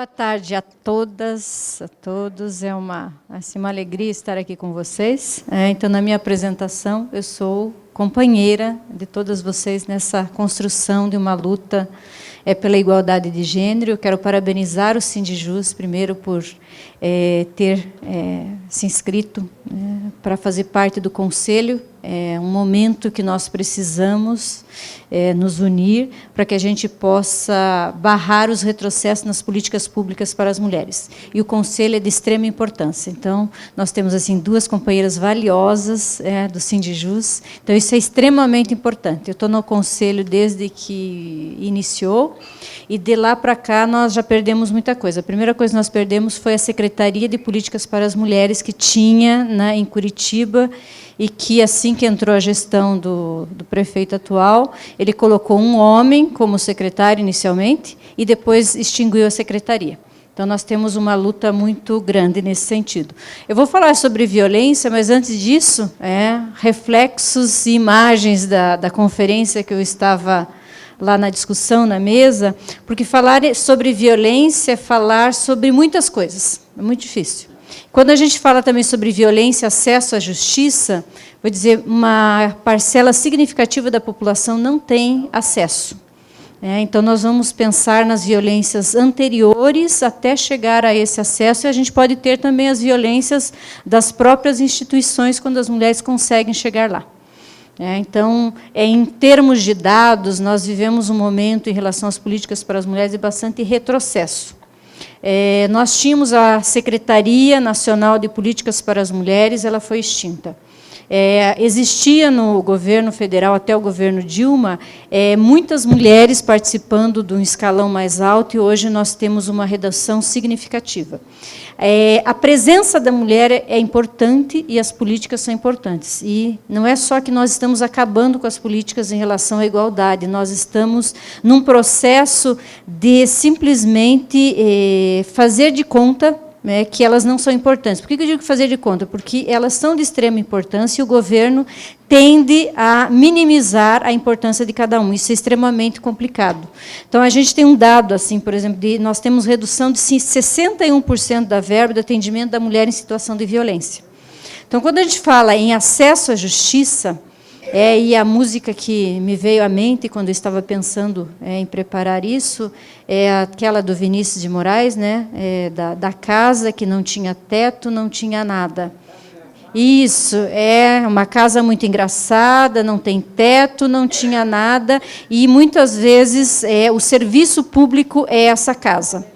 Boa tarde a todas, a todos. É uma alegria estar aqui com vocês. Então, na minha apresentação, eu sou companheira de todas vocês nessa construção de uma luta pela igualdade de gênero. Eu quero parabenizar o Sindijus, primeiro, por ter se inscrito para fazer parte do Conselho. É um momento que nós precisamos nos unir para que a gente possa barrar os retrocessos nas políticas públicas para as mulheres. E o Conselho é de extrema importância. Então, nós temos assim duas companheiras valiosas do Sindijus. Então, isso é extremamente importante. Eu estou no Conselho desde que iniciou, e de lá para cá nós já perdemos muita coisa. A primeira coisa que nós perdemos foi a Secretaria de Políticas para as Mulheres, que tinha em Curitiba, e que, assim que entrou a gestão do prefeito atual, ele colocou um homem como secretário inicialmente, e depois extinguiu a secretaria. Então, nós temos uma luta muito grande nesse sentido. Eu vou falar sobre violência, mas, antes disso, reflexos e imagens da conferência que eu estava lá na discussão, na mesa, porque falar sobre violência é falar sobre muitas coisas, é muito difícil. Quando a gente fala também sobre violência e acesso à justiça, vou dizer, uma parcela significativa da população não tem acesso. Então, nós vamos pensar nas violências anteriores até chegar a esse acesso, e a gente pode ter também as violências das próprias instituições, quando as mulheres conseguem chegar lá. Então, em termos de dados, nós vivemos um momento, em relação às políticas para as mulheres, de bastante retrocesso. Nós tínhamos a Secretaria Nacional de Políticas para as Mulheres, ela foi extinta. Existia no governo federal, até o governo Dilma, muitas mulheres participando de um escalão mais alto, e hoje nós temos uma redução significativa. A presença da mulher é importante e as políticas são importantes. E não é só que nós estamos acabando com as políticas em relação à igualdade, nós estamos num processo de simplesmente fazer de conta que elas não são importantes. Por que eu digo fazer de conta? Porque elas são de extrema importância e o governo tende a minimizar a importância de cada um. Isso é extremamente complicado. Então, a gente tem um dado, assim, por exemplo, nós temos redução de 61% da verba de atendimento da mulher em situação de violência. Então, quando a gente fala em acesso à justiça, e a música que me veio à mente quando eu estava pensando em preparar isso é aquela do Vinícius de Moraes, da casa que não tinha teto, não tinha nada. Isso, é uma casa muito engraçada, não tem teto, não tinha nada, e muitas vezes o serviço público é essa casa.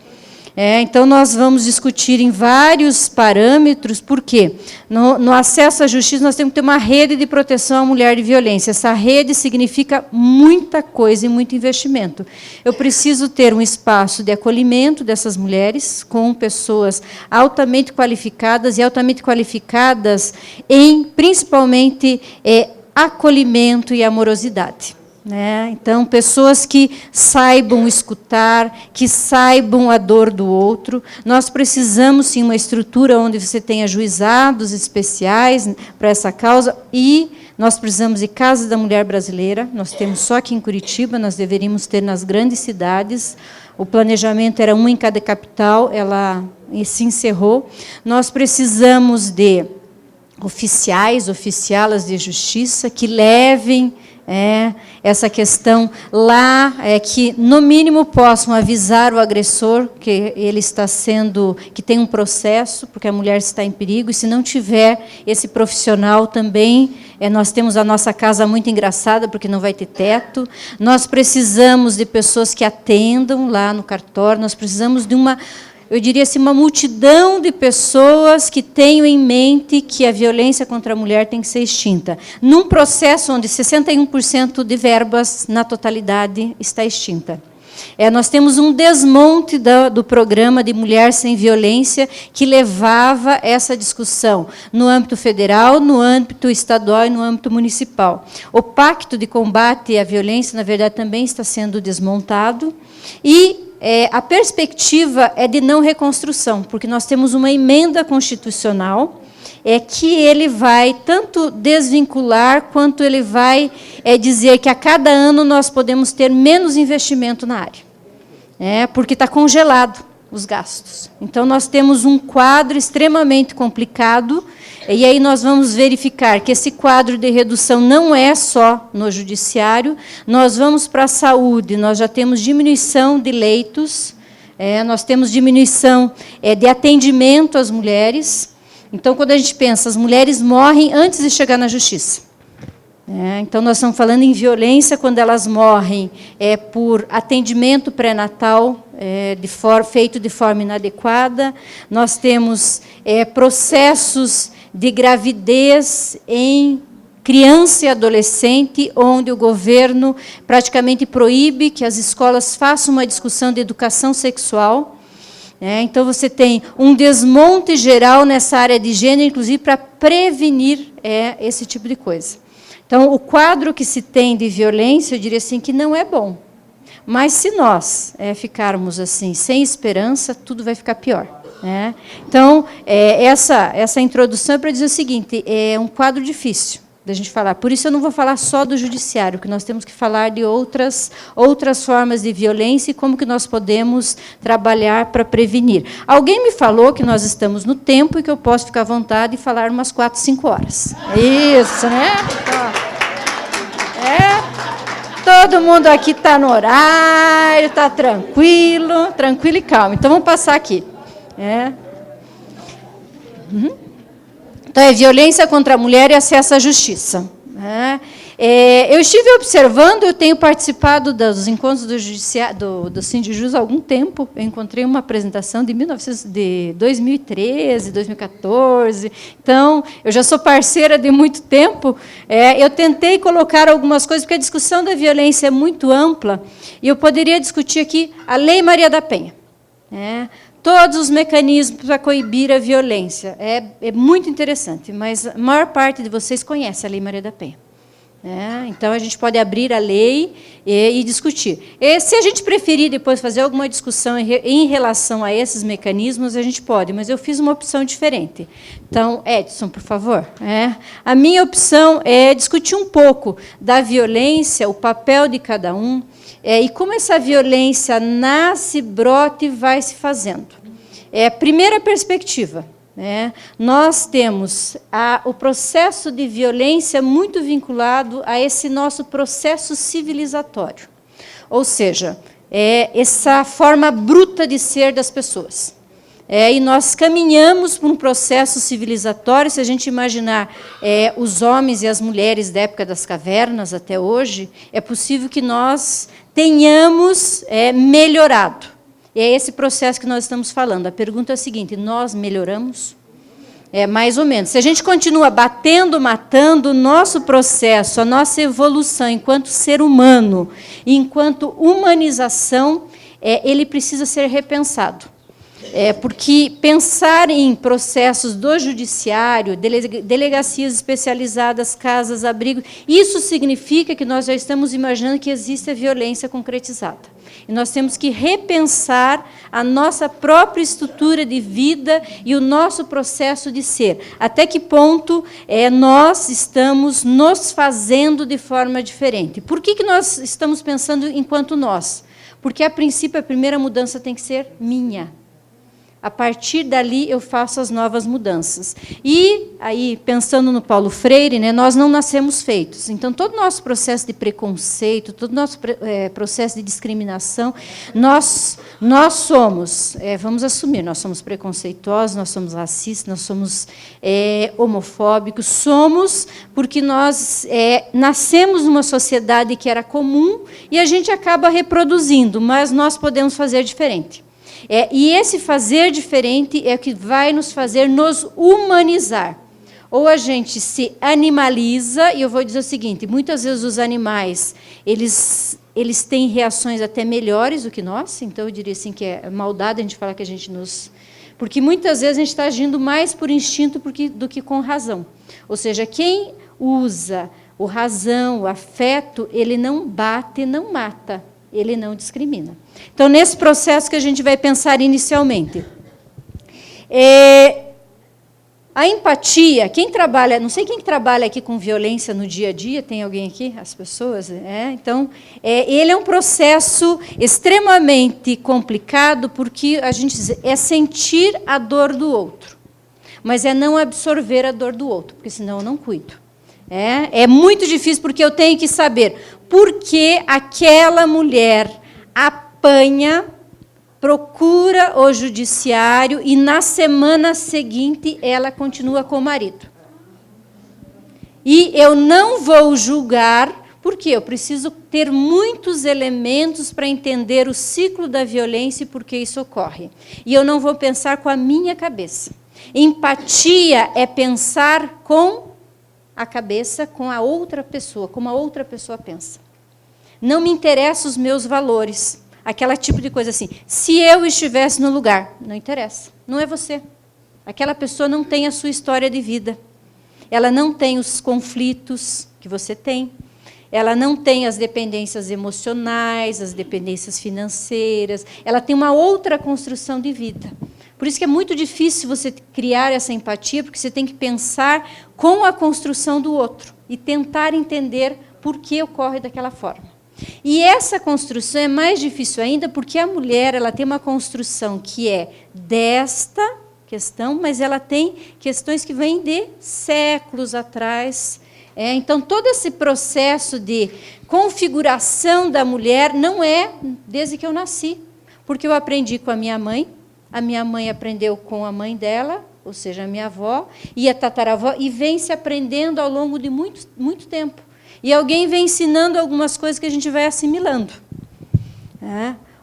Então, nós vamos discutir em vários parâmetros, por quê? No acesso à justiça, nós temos que ter uma rede de proteção à mulher de violência. Essa rede significa muita coisa e muito investimento. Eu preciso ter um espaço de acolhimento dessas mulheres, com pessoas altamente qualificadas, e altamente qualificadas em, principalmente, acolhimento e amorosidade. Então, pessoas que saibam escutar, que saibam a dor do outro. Nós precisamos, sim, uma estrutura onde você tenha juizados especiais para essa causa, e nós precisamos de Casa da Mulher Brasileira. Nós temos só aqui em Curitiba, nós deveríamos ter nas grandes cidades. O planejamento era uma em cada capital, ela se encerrou. Nós precisamos de oficialas de justiça que levem essa questão lá, que, no mínimo, possam avisar o agressor que ele está que tem um processo, porque a mulher está em perigo, e se não tiver esse profissional também, nós temos a nossa casa muito engraçada, porque não vai ter teto. Nós precisamos de pessoas que atendam lá no cartório, nós precisamos de eu diria assim, uma multidão de pessoas que tenham em mente que a violência contra a mulher tem que ser extinta, num processo onde 61% de verbas, na totalidade, está extinta. Nós temos um desmonte do programa de Mulher Sem Violência, que levava essa discussão no âmbito federal, no âmbito estadual e no âmbito municipal. O Pacto de Combate à Violência, na verdade, também está sendo desmontado, e a perspectiva é de não reconstrução, porque nós temos uma emenda constitucional que ele vai tanto desvincular, quanto ele vai dizer que a cada ano nós podemos ter menos investimento na área. Porque está congelado. os gastos. Então, nós temos um quadro extremamente complicado, e aí nós vamos verificar que esse quadro de redução não é só no judiciário, nós vamos para a saúde, nós já temos diminuição de leitos, nós temos diminuição de atendimento às mulheres. Então, quando a gente pensa, as mulheres morrem antes de chegar na justiça. Então, nós estamos falando em violência quando elas morrem por atendimento pré-natal feito de forma inadequada. Nós temos processos de gravidez em criança e adolescente, onde o governo praticamente proíbe que as escolas façam uma discussão de educação sexual. Então, você tem um desmonte geral nessa área de gênero, inclusive para prevenir esse tipo de coisa. Então, o quadro que se tem de violência, eu diria assim, que não é bom. Mas, se nós ficarmos assim, sem esperança, tudo vai ficar pior. Então, essa introdução é para dizer o seguinte, é um quadro difícil da gente falar. Por isso, eu não vou falar só do judiciário, que nós temos que falar de outras formas de violência e como que nós podemos trabalhar para prevenir. Alguém me falou que nós estamos no tempo e que eu posso ficar à vontade e falar umas 4, 5 horas. Isso, né? Todo mundo aqui está no horário, está tranquilo e calmo. Então, vamos passar aqui. Então, é violência contra a mulher e acesso à justiça. Eu estive observando, eu tenho participado dos encontros do Sindijus há algum tempo. Eu encontrei uma apresentação de 2013, 2014. Então, eu já sou parceira de muito tempo. Eu tentei colocar algumas coisas, porque a discussão da violência é muito ampla, e eu poderia discutir aqui a Lei Maria da Penha. Todos os mecanismos para coibir a violência. É muito interessante, mas a maior parte de vocês conhece a Lei Maria da Penha. Então, a gente pode abrir a lei e discutir. Se a gente preferir depois fazer alguma discussão em relação a esses mecanismos, a gente pode, mas eu fiz uma opção diferente. Então, Edson, por favor. A minha opção é discutir um pouco da violência, o papel de cada um, e como essa violência nasce, brota e vai se fazendo. Primeira perspectiva. Nós temos o processo de violência muito vinculado a esse nosso processo civilizatório. Ou seja, essa forma bruta de ser das pessoas. E nós caminhamos por um processo civilizatório, se a gente imaginar os homens e as mulheres da época das cavernas até hoje, é possível que nós tenhamos melhorado. E é esse processo que nós estamos falando. A pergunta é a seguinte, nós melhoramos? Mais ou menos. Se a gente continua batendo, matando, o nosso processo, a nossa evolução enquanto ser humano, enquanto humanização, ele precisa ser repensado. Porque pensar em processos do judiciário, delegacias especializadas, casas, abrigos, isso significa que nós já estamos imaginando que existe a violência concretizada. E nós temos que repensar a nossa própria estrutura de vida e o nosso processo de ser. Até que ponto nós estamos nos fazendo de forma diferente. Por que nós estamos pensando enquanto nós? Porque, a princípio, a primeira mudança tem que ser minha. A partir dali, eu faço as novas mudanças. E, aí, pensando no Paulo Freire, nós não nascemos feitos. Então, todo o nosso processo de preconceito, todo o nosso processo de discriminação, nós somos, vamos assumir, nós somos preconceituosos, nós somos racistas, nós somos homofóbicos, somos porque nós nascemos numa sociedade que era comum e a gente acaba reproduzindo, mas nós podemos fazer diferente. E esse fazer diferente é o que vai nos fazer nos humanizar. Ou a gente se animaliza, e eu vou dizer o seguinte, muitas vezes os animais, eles têm reações até melhores do que nós, então eu diria assim que é maldade a gente falar que a gente nos... Porque muitas vezes a gente está agindo mais por instinto do que com razão. Ou seja, quem usa o razão, o afeto, ele não bate, não mata. Ele não discrimina. Então, nesse processo que a gente vai pensar inicialmente. A empatia, quem trabalha, não sei quem trabalha aqui com violência no dia a dia, tem alguém aqui? As pessoas? Então, ele é um processo extremamente complicado, porque a gente diz, é sentir a dor do outro, mas é não absorver a dor do outro, porque senão eu não cuido. É muito difícil, porque eu tenho que saber por que aquela mulher apanha, procura o judiciário e, na semana seguinte, ela continua com o marido. E eu não vou julgar, porque eu preciso ter muitos elementos para entender o ciclo da violência e por que isso ocorre. E eu não vou pensar com a minha cabeça. Empatia é pensar com a cabeça, com a outra pessoa, como a outra pessoa pensa. Não me interessam os meus valores. Aquela tipo de coisa assim, se eu estivesse no lugar, não interessa, não é você. Aquela pessoa não tem a sua história de vida. Ela não tem os conflitos que você tem. Ela não tem as dependências emocionais, as dependências financeiras. Ela tem uma outra construção de vida. Por isso que é muito difícil você criar essa empatia, porque você tem que pensar com a construção do outro e tentar entender por que ocorre daquela forma. E essa construção é mais difícil ainda porque a mulher ela tem uma construção que é desta questão, mas ela tem questões que vêm de séculos atrás. Então, todo esse processo de configuração da mulher não é desde que eu nasci, porque eu aprendi com a minha mãe aprendeu com a mãe dela, ou seja, a minha avó, e a tataravó, e vem se aprendendo ao longo de muito, muito tempo. E alguém vem ensinando algumas coisas que a gente vai assimilando.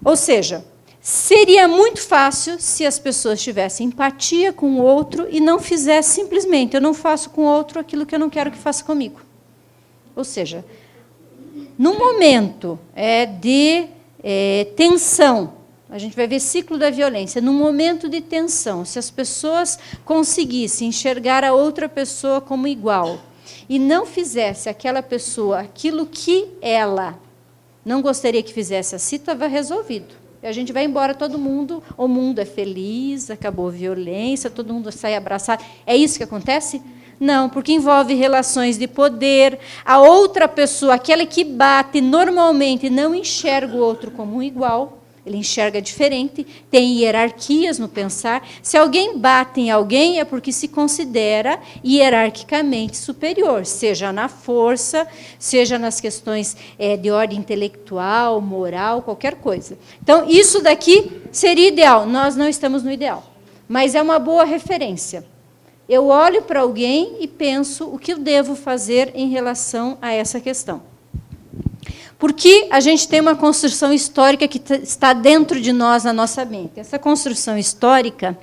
Ou seja, seria muito fácil se as pessoas tivessem empatia com o outro e não fizessem simplesmente, eu não faço com o outro aquilo que eu não quero que faça comigo. Ou seja, no momento de tensão, a gente vai ver ciclo da violência, no momento de tensão, se as pessoas conseguissem enxergar a outra pessoa como igual, e não fizesse aquela pessoa aquilo que ela não gostaria que fizesse assim, estava resolvido. E a gente vai embora, todo mundo, o mundo é feliz, acabou a violência, todo mundo sai abraçado. É isso que acontece? Não, porque envolve relações de poder. A outra pessoa, aquela que bate, normalmente não enxerga o outro como um igual. Ele enxerga diferente, tem hierarquias no pensar. Se alguém bate em alguém, é porque se considera hierarquicamente superior, seja na força, seja nas questões de ordem intelectual, moral, qualquer coisa. Então, isso daqui seria ideal. Nós não estamos no ideal, mas é uma boa referência. Eu olho para alguém e penso o que eu devo fazer em relação a essa questão. Porque a gente tem uma construção histórica que está dentro de nós, na nossa mente. Essa construção histórica,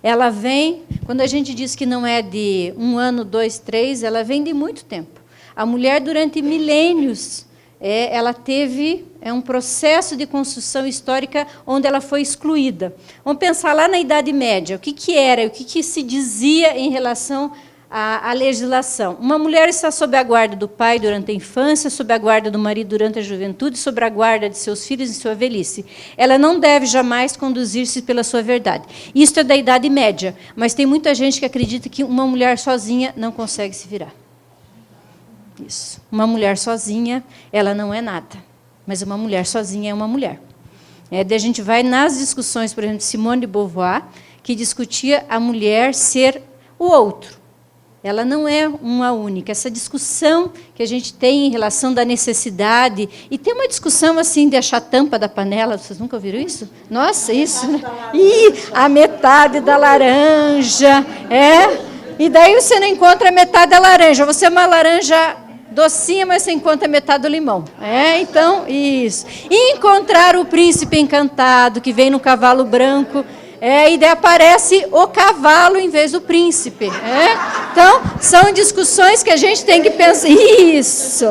ela vem, quando a gente diz que não é de 1 ano, 2, 3, ela vem de muito tempo. A mulher, durante milênios, ela teve um processo de construção histórica onde ela foi excluída. Vamos pensar lá na Idade Média, o que era, o que se dizia em relação a legislação. Uma mulher está sob a guarda do pai durante a infância, sob a guarda do marido durante a juventude, sob a guarda de seus filhos em sua velhice. Ela não deve jamais conduzir-se pela sua verdade. Isso é da Idade Média, mas tem muita gente que acredita que uma mulher sozinha não consegue se virar. Isso. Uma mulher sozinha, ela não é nada, mas uma mulher sozinha é uma mulher. Daí a gente vai nas discussões, por exemplo, de Simone de Beauvoir, que discutia a mulher ser o outro. Ela não é uma única. Essa discussão que a gente tem em relação da necessidade, e tem uma discussão assim de achar a tampa da panela, vocês nunca ouviram isso? Nossa, isso, né? A metade da laranja, e daí você não encontra a metade da laranja, você é uma laranja docinha, mas você encontra a metade do limão. Então, isso. E encontrar o príncipe encantado, que vem no cavalo branco, e daí aparece o cavalo em vez do príncipe. Então, são discussões que a gente tem que pensar. Isso.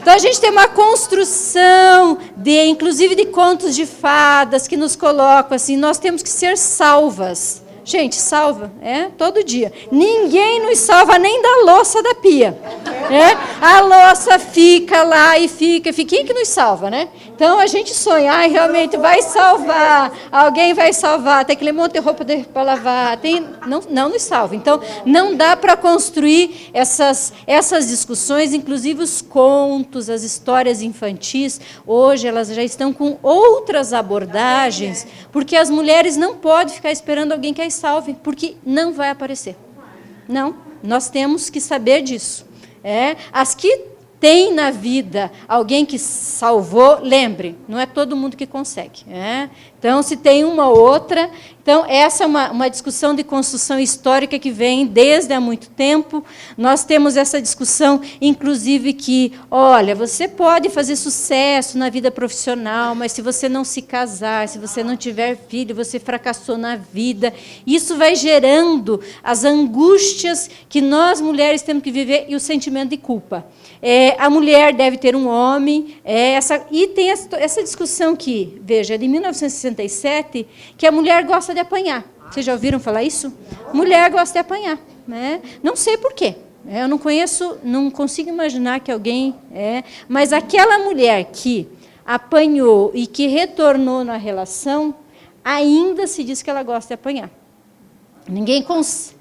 Então, a gente tem uma construção, inclusive de contos de fadas, que nos colocam assim, nós temos que ser salvas. Gente, salva, todo dia. Ninguém nos salva nem da louça da pia. A louça fica lá e fica. Quem que nos salva, né? Então, a gente sonhar realmente vai salvar, alguém vai salvar, tem que levar um monte de roupa para lavar, não nos salva. Então, não dá para construir essas discussões, inclusive os contos, as histórias infantis, hoje elas já estão com outras abordagens, porque as mulheres não podem ficar esperando alguém que as salve, porque não vai aparecer. Não, nós temos que saber disso. As que tem na vida alguém que salvou, lembre, não é todo mundo que consegue. Então, se tem uma ou outra... Então, essa é uma discussão de construção histórica que vem desde há muito tempo. Nós temos essa discussão, inclusive, que, olha, você pode fazer sucesso na vida profissional, mas se você não se casar, se você não tiver filho, você fracassou na vida. Isso vai gerando as angústias que nós, mulheres, temos que viver e o sentimento de culpa. A mulher deve ter um homem, e tem essa discussão que, veja, é de 1967, que a mulher gosta de apanhar. Vocês já ouviram falar isso? Mulher gosta de apanhar. Não sei por quê. Eu não conheço, não consigo imaginar que alguém... mas aquela mulher que apanhou e que retornou na relação, ainda se diz que ela gosta de apanhar. Ninguém consegue...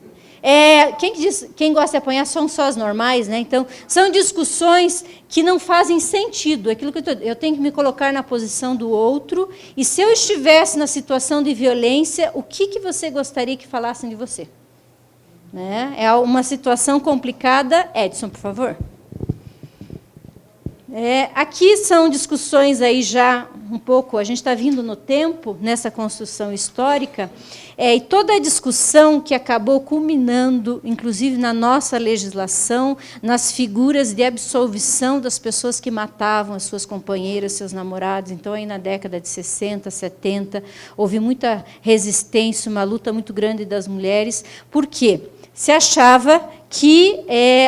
quem gosta de apanhar são só as normais, né? Então, são discussões que não fazem sentido. Aquilo que eu tenho que me colocar na posição do outro, e se eu estivesse na situação de violência, o que você gostaria que falassem de você? É uma situação complicada. Edson, por favor. Aqui são discussões aí já um pouco, a gente está vindo no tempo, nessa construção histórica, e toda a discussão que acabou culminando, inclusive na nossa legislação, nas figuras de absolvição das pessoas que matavam as suas companheiras, seus namorados. Então, aí na década de 60, 70, houve muita resistência, uma luta muito grande das mulheres. Por quê? Se achava que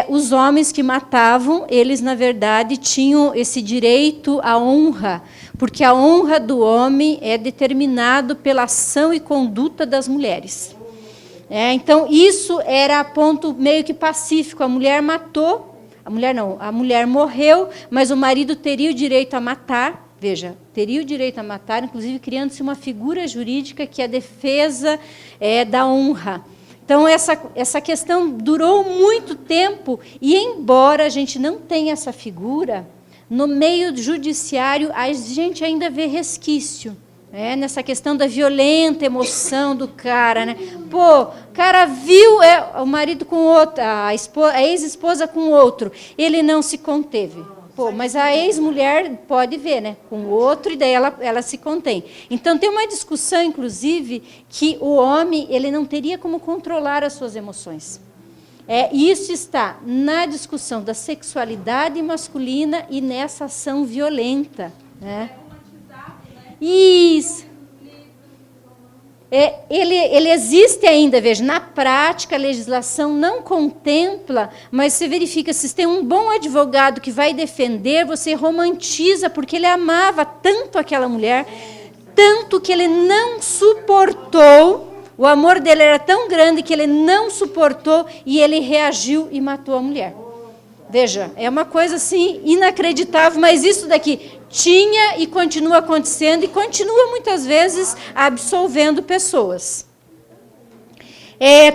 os homens que matavam, eles, na verdade, tinham esse direito à honra, porque a honra do homem é determinado pela ação e conduta das mulheres. Então, isso era ponto meio que pacífico. A mulher matou, a mulher morreu, mas o marido teria o direito a matar. Veja, teria o direito a matar, inclusive criando-se uma figura jurídica que é a defesa da honra. Então, essa questão durou muito tempo, e embora a gente não tenha essa figura, no meio judiciário, a gente ainda vê resquício. Nessa questão da violenta emoção do cara. Né? Pô, o cara viu o marido com outra, a ex-esposa com outro, ele não se conteve. Pô, mas a ex-mulher pode ver, né? Com o outro, e daí ela se contém. Então, tem uma discussão, inclusive, que o homem ele não teria como controlar as suas emoções. Isso está na discussão da sexualidade masculina e nessa ação violenta. Né? Isso. Ele existe ainda, veja, na prática a legislação não contempla, mas você verifica, se tem um bom advogado que vai defender, você romantiza, porque ele amava tanto aquela mulher, tanto que ele não suportou, o amor dele era tão grande que ele não suportou e ele reagiu e matou a mulher. Veja, é uma coisa assim inacreditável, mas isso daqui tinha e continua acontecendo e continua muitas vezes absolvendo pessoas.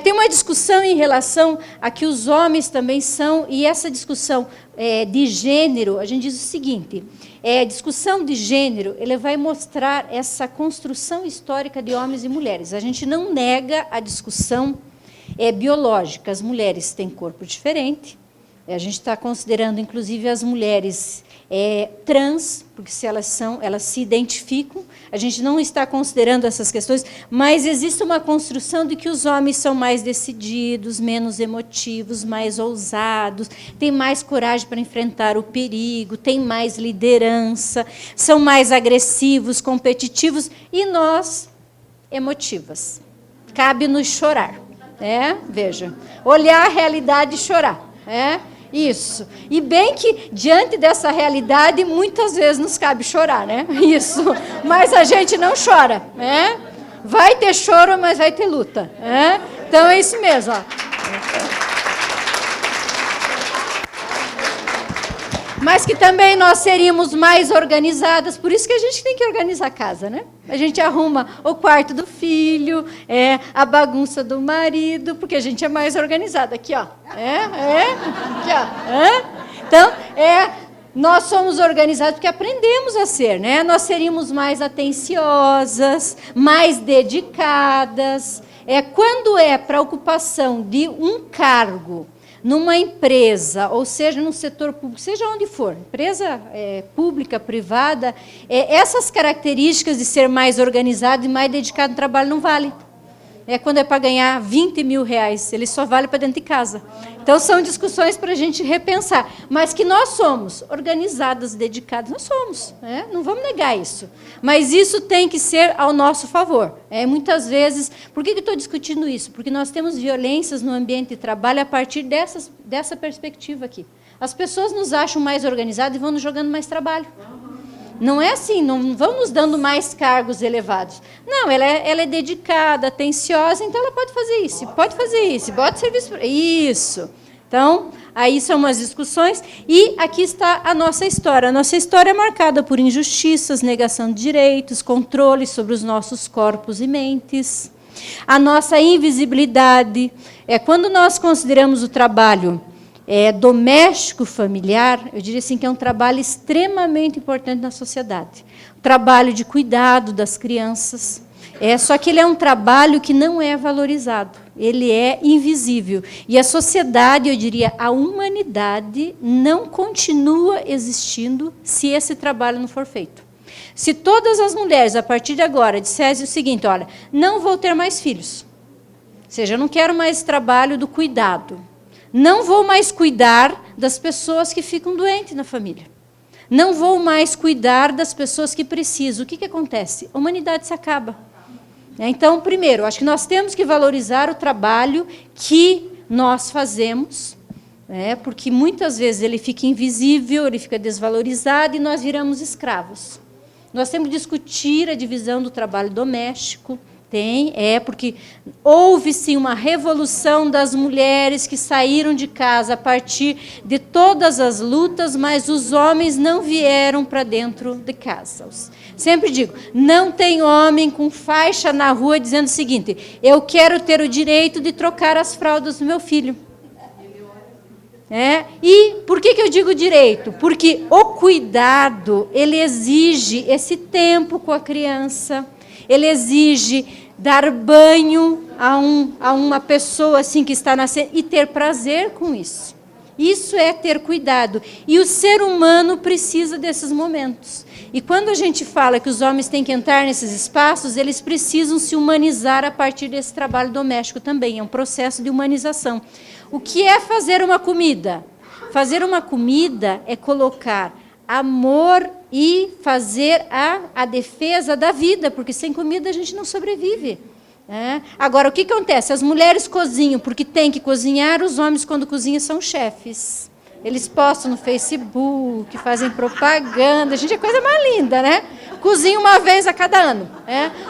Tem uma discussão em relação a que os homens também são, e essa discussão de gênero, a gente diz o seguinte, discussão de gênero, ele vai mostrar essa construção histórica de homens e mulheres. A gente não nega a discussão biológica, as mulheres têm corpo diferente. A gente está considerando, inclusive, as mulheres trans, porque se elas se identificam. A gente não está considerando essas questões, mas existe uma construção de que os homens são mais decididos, menos emotivos, mais ousados, têm mais coragem para enfrentar o perigo, têm mais liderança, são mais agressivos, competitivos, e nós, emotivas. Cabe-nos chorar. Veja, olhar a realidade e chorar. Isso. E bem que, diante dessa realidade, muitas vezes nos cabe chorar, né? Isso. Mas a gente não chora, né? Vai ter choro, mas vai ter luta. Então é isso mesmo. Ó. Mas que também nós seríamos mais organizadas, por isso que a gente tem que organizar a casa, né? A gente arruma o quarto do filho, a bagunça do marido, porque a gente é mais organizada. Aqui, ó. Aqui, ó. Então, nós somos organizados porque aprendemos a ser, né? Nós seríamos mais atenciosas, mais dedicadas. Quando é para a ocupação de um cargo, numa empresa, ou seja, no setor público, seja onde for, empresa pública, privada, essas características de ser mais organizado e mais dedicado no trabalho não vale. Quando é para ganhar 20 mil reais, ele só vale para dentro de casa. Então, são discussões para a gente repensar. Mas que nós somos organizadas, dedicadas, nós somos. Não vamos negar isso. Mas isso tem que ser ao nosso favor. Muitas vezes, por que eu estou discutindo isso? Porque nós temos violências no ambiente de trabalho a partir dessa perspectiva aqui. As pessoas nos acham mais organizadas e vão nos jogando mais trabalho. Não é assim, não vão nos dando mais cargos elevados. Não, ela é dedicada, atenciosa, então ela pode fazer isso, bota serviço para isso. Então, aí são umas discussões. E aqui está a nossa história. A nossa história é marcada por injustiças, negação de direitos, controle sobre os nossos corpos e mentes. A nossa invisibilidade. Quando nós consideramos o trabalho doméstico, familiar, eu diria assim que é um trabalho extremamente importante na sociedade. O trabalho de cuidado das crianças. Só que ele é um trabalho que não é valorizado. Ele é invisível. E a sociedade, eu diria, a humanidade não continua existindo se esse trabalho não for feito. Se todas as mulheres, a partir de agora, dissessem o seguinte, olha, não vou ter mais filhos. Ou seja, eu não quero mais trabalho do cuidado. Não vou mais cuidar das pessoas que ficam doentes na família. Não vou mais cuidar das pessoas que precisam. O que acontece? A humanidade se acaba. Então, primeiro, acho que nós temos que valorizar o trabalho que nós fazemos, porque muitas vezes ele fica invisível, ele fica desvalorizado e nós viramos escravos. Nós temos que discutir a divisão do trabalho doméstico. Porque houve, sim, uma revolução das mulheres que saíram de casa a partir de todas as lutas, mas os homens não vieram para dentro de casa. Sempre digo, não tem homem com faixa na rua dizendo o seguinte, eu quero ter o direito de trocar as fraldas do meu filho. E por que eu digo direito? Porque o cuidado, ele exige esse tempo com a criança, ele exige dar banho a uma pessoa assim que está nascendo e ter prazer com isso. Isso é ter cuidado. E o ser humano precisa desses momentos. E quando a gente fala que os homens têm que entrar nesses espaços, eles precisam se humanizar a partir desse trabalho doméstico também. É um processo de humanização. O que é fazer uma comida? Fazer uma comida é colocar amor e fazer a defesa da vida, porque sem comida a gente não sobrevive. Agora, o que acontece? As mulheres cozinham porque têm que cozinhar, os homens, quando cozinham, são chefes. Eles postam no Facebook, fazem propaganda. Gente, é coisa mais linda, né? Cozinha uma vez a cada ano.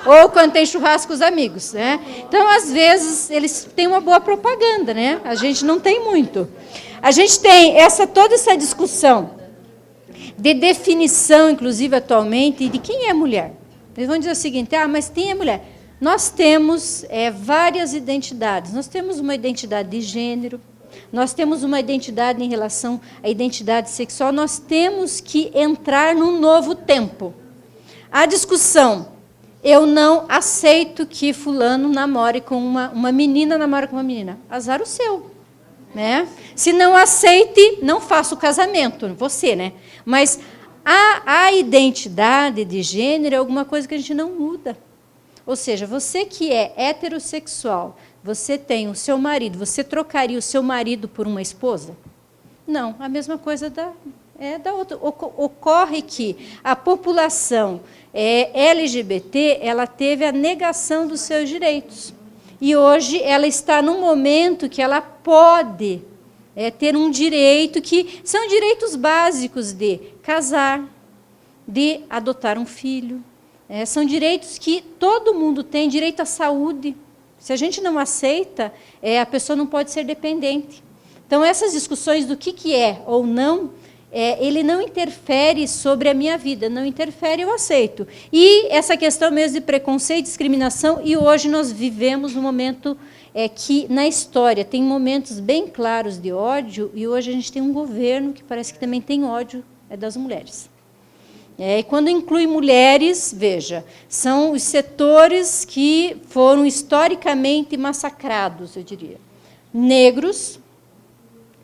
Ou quando tem churrasco com os amigos. Então, às vezes, eles têm uma boa propaganda, né? A gente não tem muito. A gente tem toda essa discussão de definição, inclusive, atualmente, de quem é mulher. Eles vão dizer o seguinte, mas quem é mulher? Nós temos várias identidades. Nós temos uma identidade de gênero, nós temos uma identidade em relação à identidade sexual, nós temos que entrar num novo tempo. A discussão, eu não aceito que fulano namore com uma menina, namore com uma menina. Azar o seu. Se não aceite, não faça o casamento, você, né? Mas a identidade de gênero é alguma coisa que a gente não muda. Ou seja, você que é heterossexual, você tem o seu marido, você trocaria o seu marido por uma esposa? Não, a mesma coisa da outra. Ocorre que a população LGBT, ela teve a negação dos seus direitos. E hoje ela está num momento que ela pode ter um direito que são direitos básicos de casar, de adotar um filho, São direitos que todo mundo tem, direito à saúde. Se a gente não aceita, a pessoa não pode ser dependente. Então, essas discussões do que é ou não, ele não interfere sobre a minha vida, não interfere, eu aceito. E essa questão mesmo de preconceito, discriminação, e hoje nós vivemos um momento que, na história, tem momentos bem claros de ódio, e hoje a gente tem um governo que parece que também tem ódio das mulheres. E quando inclui mulheres, veja, são os setores que foram historicamente massacrados, eu diria. Negros,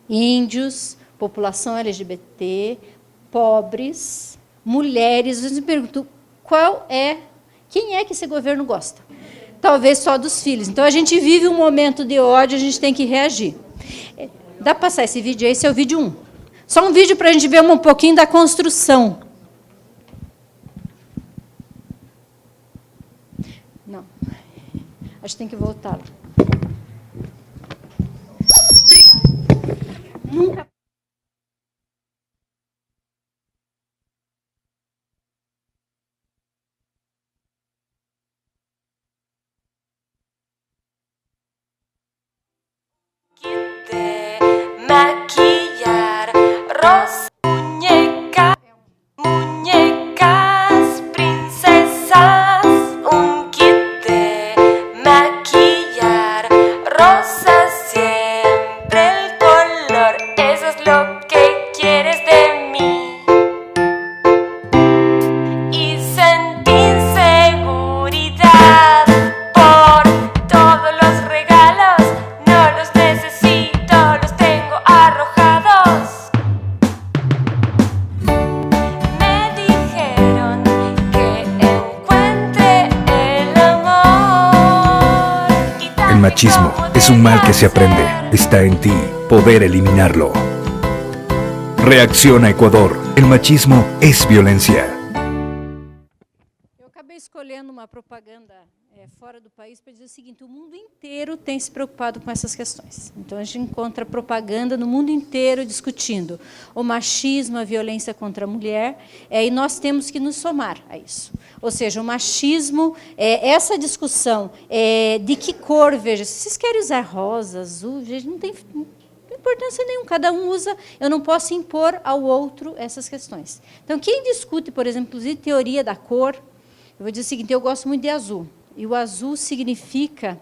índios, população LGBT, pobres, mulheres. Eu me pergunto, quem é que esse governo gosta? Talvez só dos filhos. Então, a gente vive um momento de ódio, a gente tem que reagir. Dá para passar esse vídeo aí? Esse é o vídeo 1. Só um vídeo para a gente ver um pouquinho da construção. Não. Acho que tem que voltar. Nunca. Maquillar rosa, muñecas, princesas, un kit de maquillar rosa, siempre el color, eso es lo que quieres de mí. Y sentí inseguridad por todos los regalos, no los necesito, los tengo arrojados. Me dijeron que encuentre el amor. El machismo es un mal que se aprende. Está en ti poder eliminarlo. Reacciona Ecuador. El machismo es violencia. Eu acabei escolhendo uma propaganda fora do país para dizer o seguinte: o mundo inteiro tem se preocupado com essas questões. Então, a gente encontra propaganda no mundo inteiro discutindo o machismo, a violência contra a mulher, e nós temos que nos somar a isso. Ou seja, o machismo, essa discussão de que cor, veja, se vocês querem usar rosa, azul, veja, não tem importância nenhuma, cada um usa, eu não posso impor ao outro essas questões. Então, quem discute, por exemplo, inclusive teoria da cor, eu vou dizer o seguinte: eu gosto muito de azul, e o azul significa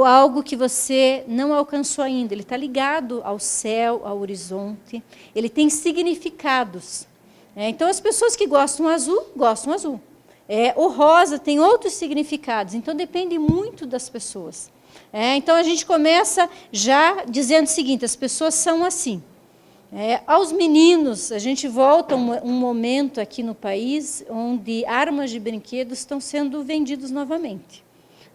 algo que você não alcançou ainda, ele está ligado ao céu, ao horizonte, ele tem significados. Então, as pessoas que gostam azul. O rosa tem outros significados, então depende muito das pessoas. Então, a gente começa já dizendo o seguinte: as pessoas são assim. Aos meninos, a gente volta um momento aqui no país onde armas de brinquedos estão sendo vendidos novamente.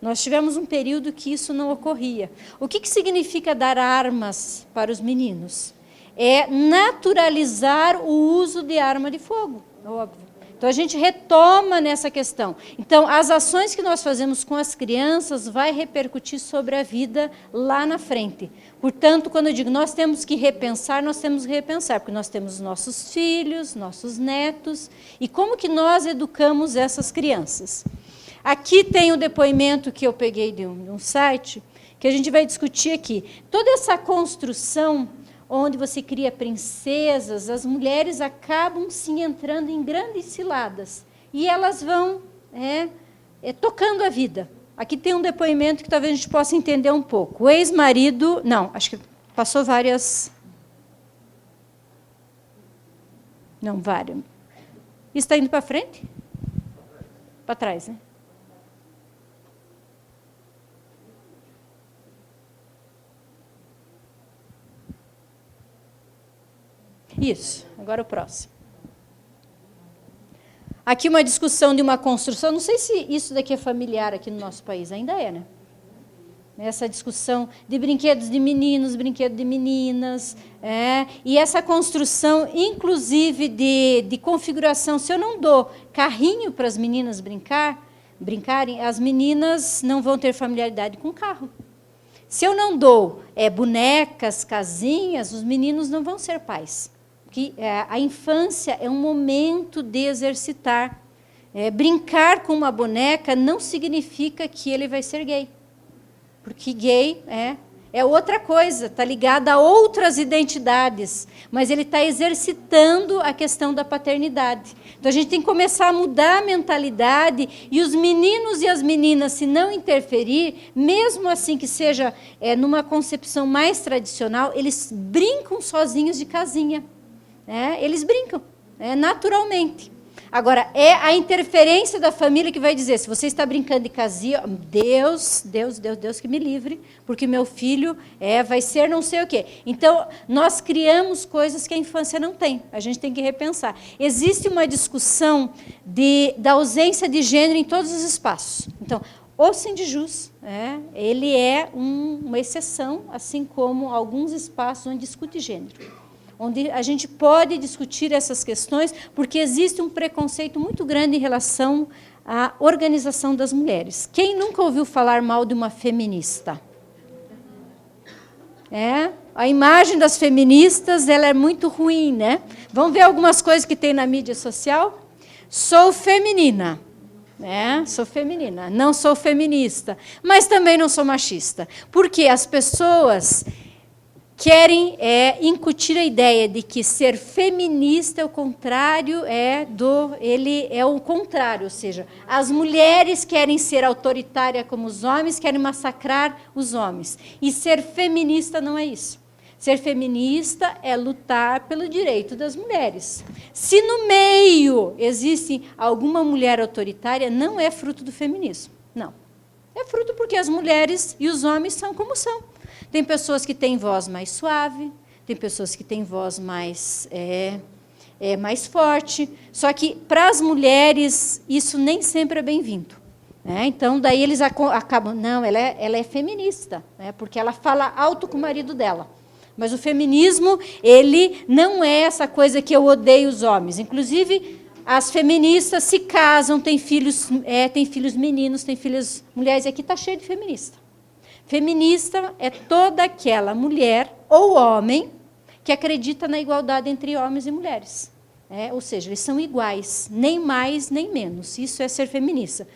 Nós tivemos um período que isso não ocorria. O que significa dar armas para os meninos? É naturalizar o uso de arma de fogo, óbvio. Então, a gente retoma nessa questão. Então, as ações que nós fazemos com as crianças vai repercutir sobre a vida lá na frente. Portanto, quando eu digo nós temos que repensar, porque nós temos nossos filhos, nossos netos, e como que nós educamos essas crianças. Aqui tem o depoimento que eu peguei de um site, que a gente vai discutir aqui. Toda essa construção onde você cria princesas, as mulheres acabam se entrando em grandes ciladas. E elas vão tocando a vida. Aqui tem um depoimento que talvez a gente possa entender um pouco. O ex-marido... Não, acho que passou várias... Não, várias. Isso está indo para frente? Para trás, né? Isso, agora o próximo. Aqui uma discussão de uma construção, não sei se isso daqui é familiar aqui no nosso país, ainda né? Essa discussão de brinquedos de meninos, brinquedos de meninas, e essa construção, inclusive, de configuração. Se eu não dou carrinho para as meninas brincarem, as meninas não vão ter familiaridade com carro. Se eu não dou bonecas, casinhas, os meninos não vão ser pais. Que a infância é um momento de exercitar. brincar com uma boneca não significa que ele vai ser gay. Porque gay é outra coisa, está ligado a outras identidades, mas ele está exercitando a questão da paternidade. Então, a gente tem que começar a mudar a mentalidade, e os meninos e as meninas, se não interferir, mesmo assim que seja numa concepção mais tradicional, eles brincam sozinhos de casinha. Eles brincam, naturalmente. Agora, é a interferência da família que vai dizer, se você está brincando de casinha, Deus que me livre, porque meu filho vai ser não sei o quê. Então, nós criamos coisas que a infância não tem. A gente tem que repensar. Existe uma discussão da ausência de gênero em todos os espaços. Então, o Sindjus, ele é uma exceção, assim como alguns espaços onde discute gênero, onde a gente pode discutir essas questões, porque existe um preconceito muito grande em relação à organização das mulheres. Quem nunca ouviu falar mal de uma feminista? A imagem das feministas, ela é muito ruim, né? Vamos ver algumas coisas que tem na mídia social? Sou feminina. Sou feminina, não sou feminista, mas também não sou machista. Porque as pessoas querem incutir a ideia de que ser feminista é o contrário, ele é o contrário, ou seja, as mulheres querem ser autoritárias como os homens, querem massacrar os homens. E ser feminista não é isso. Ser feminista é lutar pelo direito das mulheres. Se no meio existe alguma mulher autoritária, não é fruto do feminismo, não. É fruto porque as mulheres e os homens são como são. Tem pessoas que têm voz mais suave, tem pessoas que têm voz mais forte. Só que, para as mulheres, isso nem sempre é bem-vindo. Então, daí eles acabam... Não, ela é feminista, porque ela fala alto com o marido dela. Mas o feminismo, ele não é essa coisa que eu odeio os homens. Inclusive, as feministas se casam, têm filhos meninos, têm filhas mulheres. E aqui está cheio de feminista. Feminista é toda aquela mulher ou homem que acredita na igualdade entre homens e mulheres. Ou seja, eles são iguais, nem mais nem menos. Isso é ser feminista.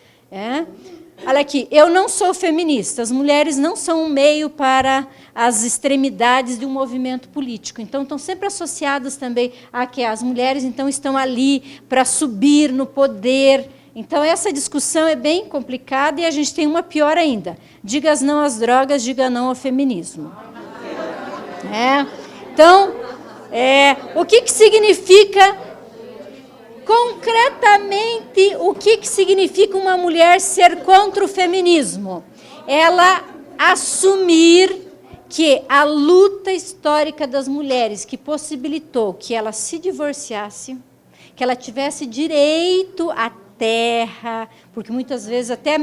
Olha aqui, eu não sou feminista. As mulheres não são um meio para as extremidades de um movimento político. Então, estão sempre associadas também a que as mulheres então estão ali para subir no poder. Então, essa discussão é bem complicada e a gente tem uma pior ainda. Diga não às drogas, diga não ao feminismo. Então, o que significa, concretamente, o que significa uma mulher ser contra o feminismo? Ela assumir que a luta histórica das mulheres, que possibilitou que ela se divorciasse, que ela tivesse direito a terra, porque muitas vezes até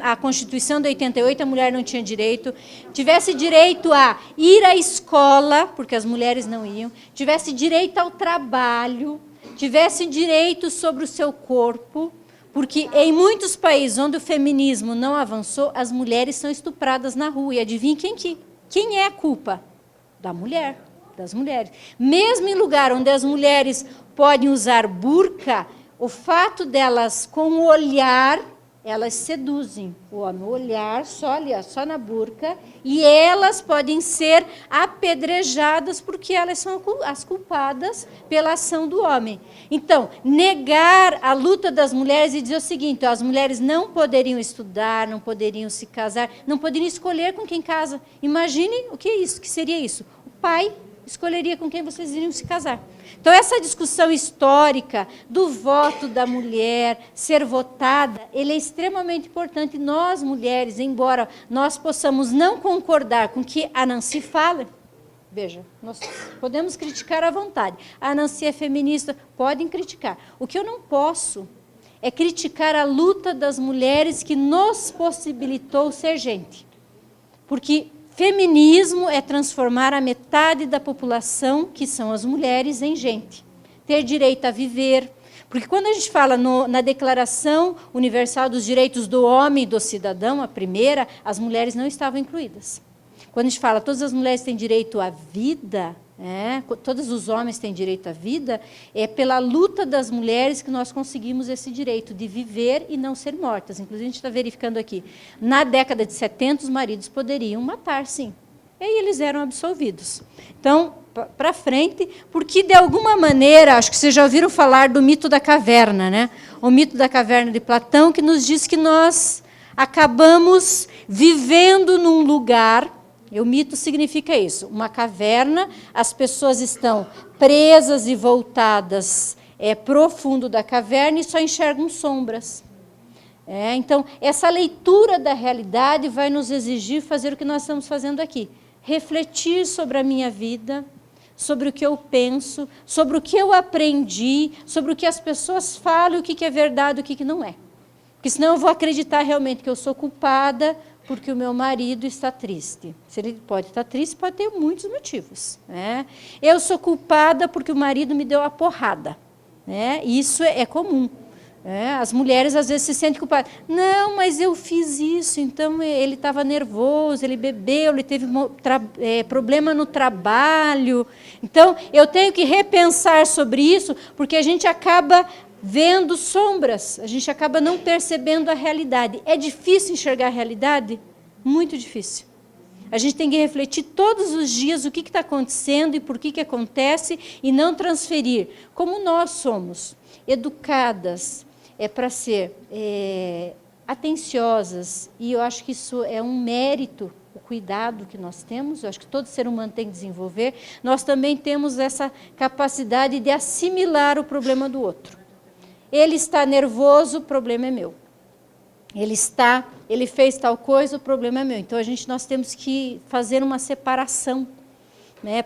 a Constituição de 88 a mulher não tinha direito, tivesse direito a ir à escola, porque as mulheres não iam, tivesse direito ao trabalho, tivesse direito sobre o seu corpo, porque em muitos países onde o feminismo não avançou, as mulheres são estupradas na rua. E adivinha quem é a culpa? Da mulher, das mulheres. Mesmo em lugar onde as mulheres podem usar burca, o fato delas, com o olhar, elas seduzem o homem. O olhar, só ali, só na burca, e elas podem ser apedrejadas porque elas são as culpadas pela ação do homem. Então, negar a luta das mulheres e dizer o seguinte, as mulheres não poderiam estudar, não poderiam se casar, não poderiam escolher com quem casa. Imagine o que é isso, que seria isso. O pai escolheria com quem vocês iriam se casar. Então, essa discussão histórica do voto da mulher ser votada, ele é extremamente importante. Nós, mulheres, embora nós possamos não concordar com o que a Nancy fala, veja, nós podemos criticar à vontade. A Nancy é feminista, podem criticar. O que eu não posso é criticar a luta das mulheres que nos possibilitou ser gente. Porque feminismo é transformar a metade da população, que são as mulheres, em gente. Ter direito a viver. Porque quando a gente fala na Declaração Universal dos Direitos do Homem e do Cidadão, a primeira, as mulheres não estavam incluídas. Quando a gente fala todas as mulheres têm direito à vida, Todos os homens têm direito à vida, é pela luta das mulheres que nós conseguimos esse direito de viver e não ser mortas. Inclusive, a gente está verificando aqui, na década de 70, os maridos poderiam matar, sim. E aí eles eram absolvidos. Então, para frente, porque, de alguma maneira, acho que vocês já ouviram falar do mito da caverna, né? O mito da caverna de Platão, que nos diz que nós acabamos vivendo num lugar. E o mito significa isso, uma caverna, as pessoas estão presas e voltadas para o fundo da caverna e só enxergam sombras. Então, essa leitura da realidade vai nos exigir fazer o que nós estamos fazendo aqui. Refletir sobre a minha vida, sobre o que eu penso, sobre o que eu aprendi, sobre o que as pessoas falam, o que é verdade, o que não é. Porque senão eu vou acreditar realmente que eu sou culpada porque o meu marido está triste. Se ele pode estar triste, pode ter muitos motivos. Eu sou culpada porque o marido me deu a porrada. Isso é comum. As mulheres, às vezes, se sentem culpadas. Não, mas eu fiz isso, então ele estava nervoso, ele bebeu, ele teve problema no trabalho. Então, eu tenho que repensar sobre isso, porque a gente acaba vendo sombras, a gente acaba não percebendo a realidade. É difícil enxergar a realidade? Muito difícil. A gente tem que refletir todos os dias o que está acontecendo e por que acontece e não transferir. Como nós somos educadas para ser atenciosas, e eu acho que isso é um mérito, o cuidado que nós temos, eu acho que todo ser humano tem que desenvolver, nós também temos essa capacidade de assimilar o problema do outro. Ele está nervoso, o problema é meu. Ele fez tal coisa, o problema é meu. Então, nós temos que fazer uma separação,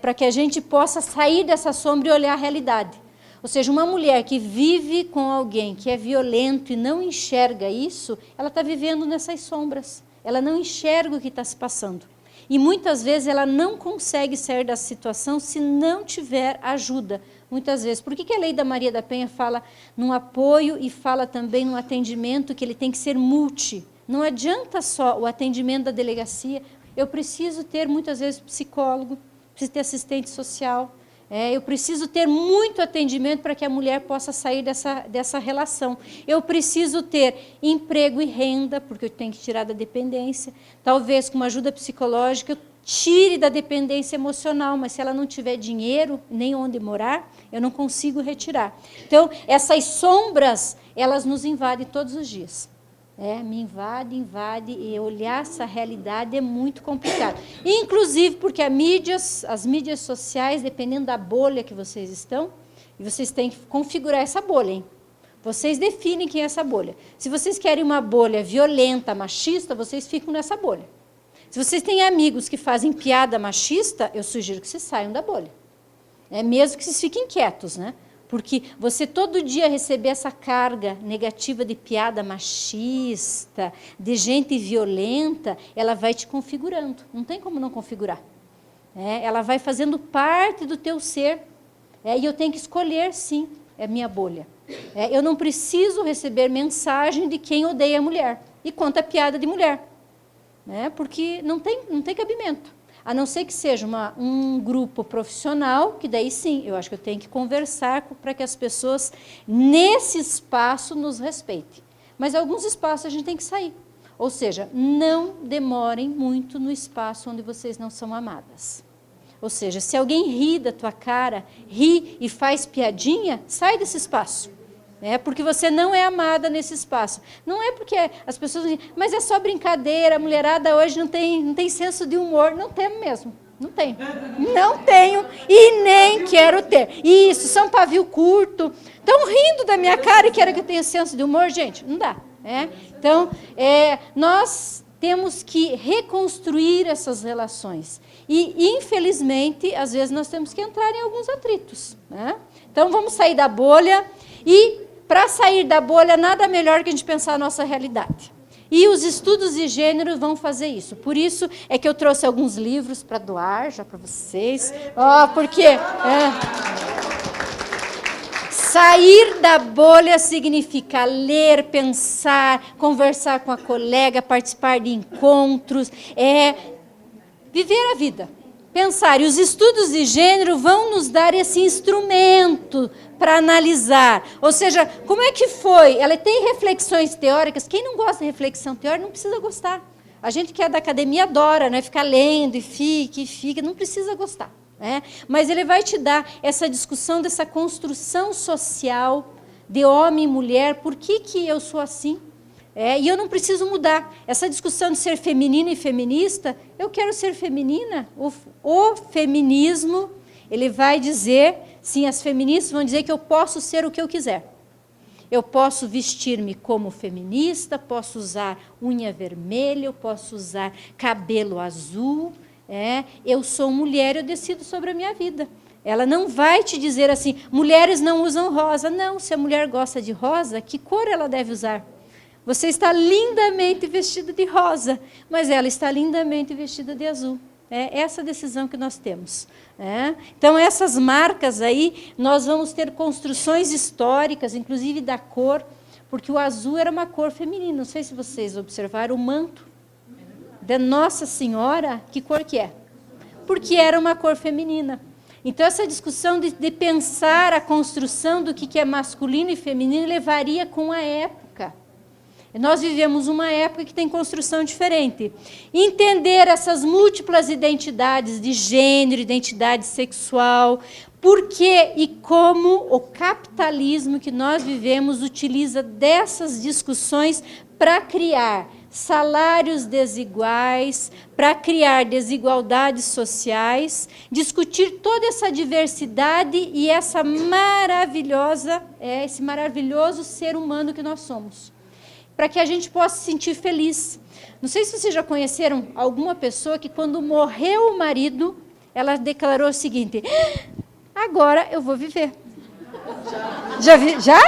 para que a gente possa sair dessa sombra e olhar a realidade. Ou seja, uma mulher que vive com alguém que é violento e não enxerga isso, ela está vivendo nessas sombras. Ela não enxerga o que está se passando. E muitas vezes ela não consegue sair da situação se não tiver ajuda. Muitas vezes. Por que a lei da Maria da Penha fala num apoio e fala também num atendimento que ele tem que ser multi? Não adianta só o atendimento da delegacia. Eu preciso ter, muitas vezes, psicólogo, preciso ter assistente social. Eu preciso ter muito atendimento para que a mulher possa sair dessa relação. Eu preciso ter emprego e renda, porque eu tenho que tirar da dependência. Talvez com uma ajuda psicológica, tire da dependência emocional, mas se ela não tiver dinheiro, nem onde morar, eu não consigo retirar. Então, essas sombras, elas nos invadem todos os dias. Me invade, e olhar essa realidade é muito complicado. Inclusive porque as mídias sociais, dependendo da bolha que vocês estão, e vocês têm que configurar essa bolha, hein? Vocês definem quem é essa bolha. Se vocês querem uma bolha violenta, machista, vocês ficam nessa bolha. Se vocês têm amigos que fazem piada machista, eu sugiro que vocês saiam da bolha. Mesmo que vocês fiquem quietos, né? Porque você todo dia receber essa carga negativa de piada machista, de gente violenta, ela vai te configurando. Não tem como não configurar. Ela vai fazendo parte do teu ser. E eu tenho que escolher, sim, a minha bolha. Eu não preciso receber mensagem de quem odeia a mulher e conta piada de mulher. Porque não tem cabimento. A não ser que seja um grupo profissional, que daí sim, eu acho que eu tenho que conversar para que as pessoas, nesse espaço, nos respeitem. Mas alguns espaços a gente tem que sair. Ou seja, não demorem muito no espaço onde vocês não são amadas. Ou seja, se alguém ri da tua cara, ri e faz piadinha, sai desse espaço. Porque você não é amada nesse espaço. Não é porque as pessoas dizem, mas é só brincadeira, a mulherada hoje não tem senso de humor. Não tem mesmo, não tem. Não tenho e nem quero ter. Isso, são pavio curto. Estão rindo da minha cara e querem que eu tenha senso de humor? Gente, não dá. Então, nós temos que reconstruir essas relações. E, infelizmente, às vezes nós temos que entrar em alguns atritos. Então, vamos sair da bolha e... Para sair da bolha, nada melhor que a gente pensar a nossa realidade. E os estudos de gênero vão fazer isso. Por isso é que eu trouxe alguns livros para doar, já para vocês. Porque sair da bolha significa ler, pensar, conversar com a colega, participar de encontros, viver a vida. pensar. E os estudos de gênero vão nos dar esse instrumento para analisar. Ou seja, como é que foi? Ela tem reflexões teóricas. Quem não gosta de reflexão teórica não precisa gostar. A gente que é da academia adora, né? Ficar lendo e fica, não precisa gostar. Né? Mas ele vai te dar essa discussão dessa construção social de homem e mulher. Por que eu sou assim? E eu não preciso mudar. Essa discussão de ser feminina e feminista, eu quero ser feminina. O feminismo, ele vai dizer, sim, as feministas vão dizer que eu posso ser o que eu quiser. Eu posso vestir-me como feminista, posso usar unha vermelha, eu posso usar cabelo azul. Eu sou mulher, eu decido sobre a minha vida. Ela não vai te dizer assim, mulheres não usam rosa. Não, se a mulher gosta de rosa, que cor ela deve usar? Você está lindamente vestida de rosa, mas ela está lindamente vestida de azul. É essa a decisão que nós temos. Então, essas marcas aí, nós vamos ter construções históricas, inclusive da cor, porque o azul era uma cor feminina. Não sei se vocês observaram o manto da Nossa Senhora, que cor que é? Porque era uma cor feminina. Então, essa discussão de pensar a construção do que é masculino e feminino levaria com a época. Nós vivemos uma época que tem construção diferente. Entender essas múltiplas identidades de gênero, identidade sexual, por que e como o capitalismo que nós vivemos utiliza dessas discussões para criar salários desiguais, para criar desigualdades sociais, discutir toda essa diversidade e esse maravilhoso ser humano que nós somos, para que a gente possa se sentir feliz. Não sei se vocês já conheceram alguma pessoa que, quando morreu o marido, ela declarou o seguinte: agora eu vou viver. Já? Já?